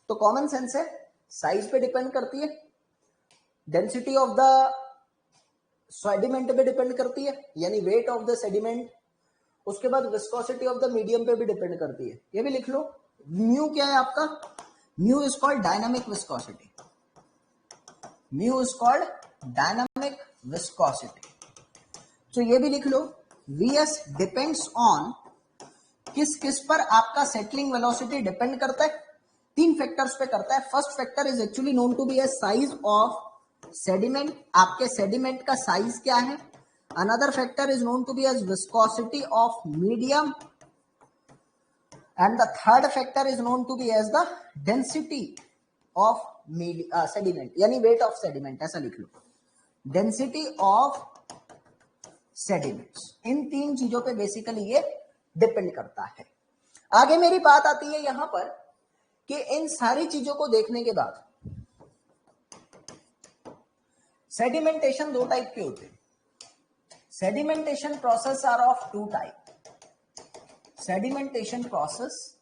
तो कॉमन सेंस है, साइज पे डिपेंड करती है, डेंसिटी ऑफ द सेडिमेंट पे डिपेंड करती है यानी वेट ऑफ द सेडिमेंट, उसके बाद विस्कोसिटी ऑफ द मीडियम पे भी डिपेंड करती है. ये भी लिख लो. म्यू क्या है आपका? Mu is called dynamic viscosity. Mu is called dynamic viscosity. तो ये भी लिख लो. VS डिपेंड्स ऑन किस किस पर आपका सेटलिंग वेलोसिटी डिपेंड करता है. तीन फैक्टर्स पे करता है. First factor is actually known to be as size of sediment. आपके सेडिमेंट का साइज क्या है. Another factor is known to be as viscosity of medium and the third factor is known to be as the density of sediment यानी weight of sediment. ऐसा लिख लो, density of sediments. इन तीन चीजों पे बेसिकली ये डिपेंड करता है. आगे मेरी बात आती है यहां पर कि इन सारी चीजों को देखने के बाद सेडिमेंटेशन दो टाइप के होते हैं. Sedimentation process are of two type. Sedimentation process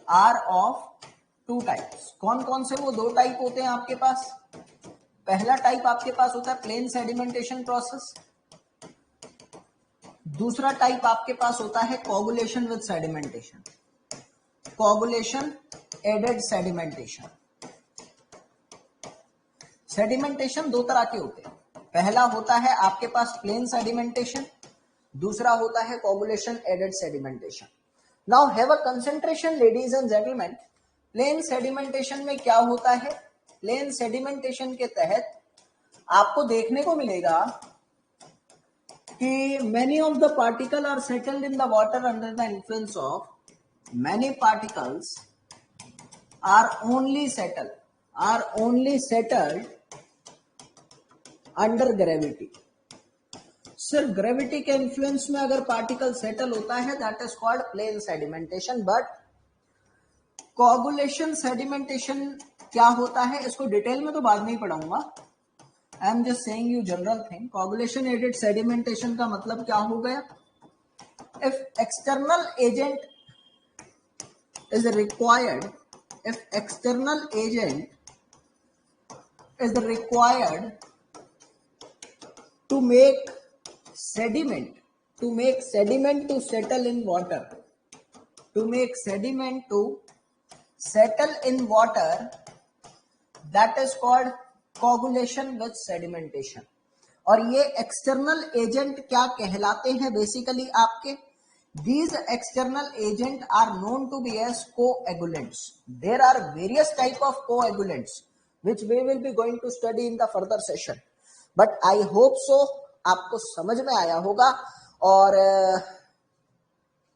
are of two types. कौन कौन से वो दो टाइप होते हैं आपके पास? पहला टाइप आपके पास होता है प्लेन सेडिमेंटेशन प्रोसेस. दूसरा टाइप आपके पास होता है coagulation with sedimentation. Coagulation aided sedimentation. Sedimentation दो तरह के होते हैं. पहला होता है आपके पास प्लेन सेडिमेंटेशन, दूसरा होता है coagulation aided sedimentation. Now have a concentration ladies and gentleman. Plain sedimentation में क्या होता है? प्लेन सेडिमेंटेशन के तहत आपको देखने को मिलेगा कि many of the particles are settled in the water under the influence of many particles are only settled under gravity. सिर्फ ग्रेविटी के इन्फ्लुएंस में अगर पार्टिकल सेटल होता है that is called plain sedimentation. But coagulation sedimentation क्या होता है इसको डिटेल में तो बाद में ही पढ़ाऊंगा. I am just saying you general thing. Coagulation aided sedimentation का मतलब क्या हो गया? If external agent is required, if external agent is required to make sediment to settle in water, to make sediment to settle in water, that is called coagulation with sedimentation. और ये external agent क्या कहलाते हैं basically आपके? These external agents are known to be as coagulants. There are various type of coagulants which we will be going to study in the further session. But I hope सो आपको समझ में आया होगा और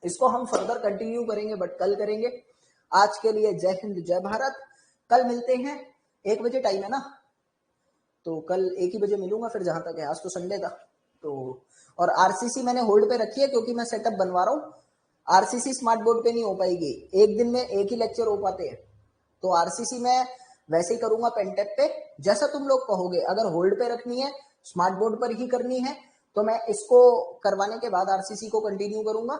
इसको हम फर्दर कंटिन्यू करेंगे, but कल करेंगे. आज के लिए जय हिंद जय भारत. कल मिलते हैं 1 बजे टाइम है ना, तो कल 1 ही बजे मिलूंगा फिर जहां तक है. आज तो संडे था तो, और आरसीसी मैंने होल्ड पे रखी है क्योंकि मैं सेटअप बनवा रहा हूँ. आरसीसी स्मार्ट बोर्ड पे नहीं हो पाएगी, एक दिन में एक ही लेक्चर हो पाते हैं. तो आरसीसी में वैसे ही करूंगा पेनटेप पे, जैसा तुम लोग कहोगे. अगर होल्ड पे रखनी है, स्मार्ट बोर्ड पर ही करनी है, तो मैं इसको करवाने के बाद आरसीसी को कंटिन्यू करूंगा,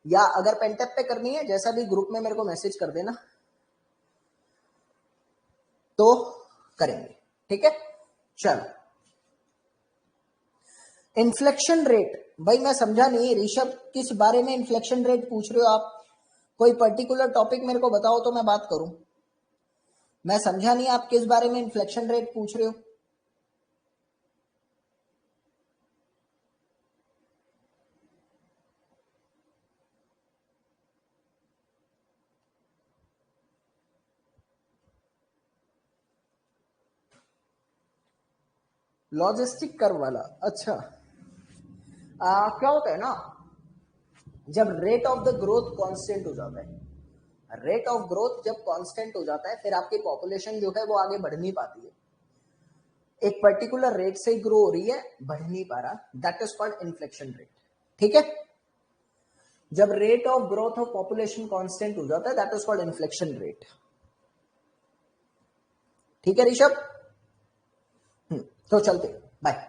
या अगर पेनटेप पे करनी है जैसा भी ग्रुप में मेरे को मैसेज कर देना तो करेंगे. ठीक है, चलो. इन्फ्लेक्शन रेट, भाई मैं समझा नहीं ऋषभ, किस बारे में इन्फ्लेक्शन रेट पूछ रहे हो आप? कोई पर्टिकुलर टॉपिक मेरे को बताओ तो मैं बात करूं. मैं समझा नहीं आप किस बारे में इन्फ्लेक्शन रेट पूछ रहे हो. लॉजिस्टिक कर्व वाला, अच्छा. क्या होता है ना, जब rate of the growth constant हो जाता है, रेट ऑफ ग्रोथ जब कांस्टेंट हो जाता है, फिर आपकी पॉपुलेशन जो है वो आगे बढ़ नहीं पाती है, एक पर्टिकुलर रेट से ग्रो हो रही है, बढ़ नहीं पा रहा, that is called inflection rate. ठीक है, जब rate of growth of population constant हो जाता है, that is called inflection rate. ठीक है ऋषभ, तो चलते, बाय।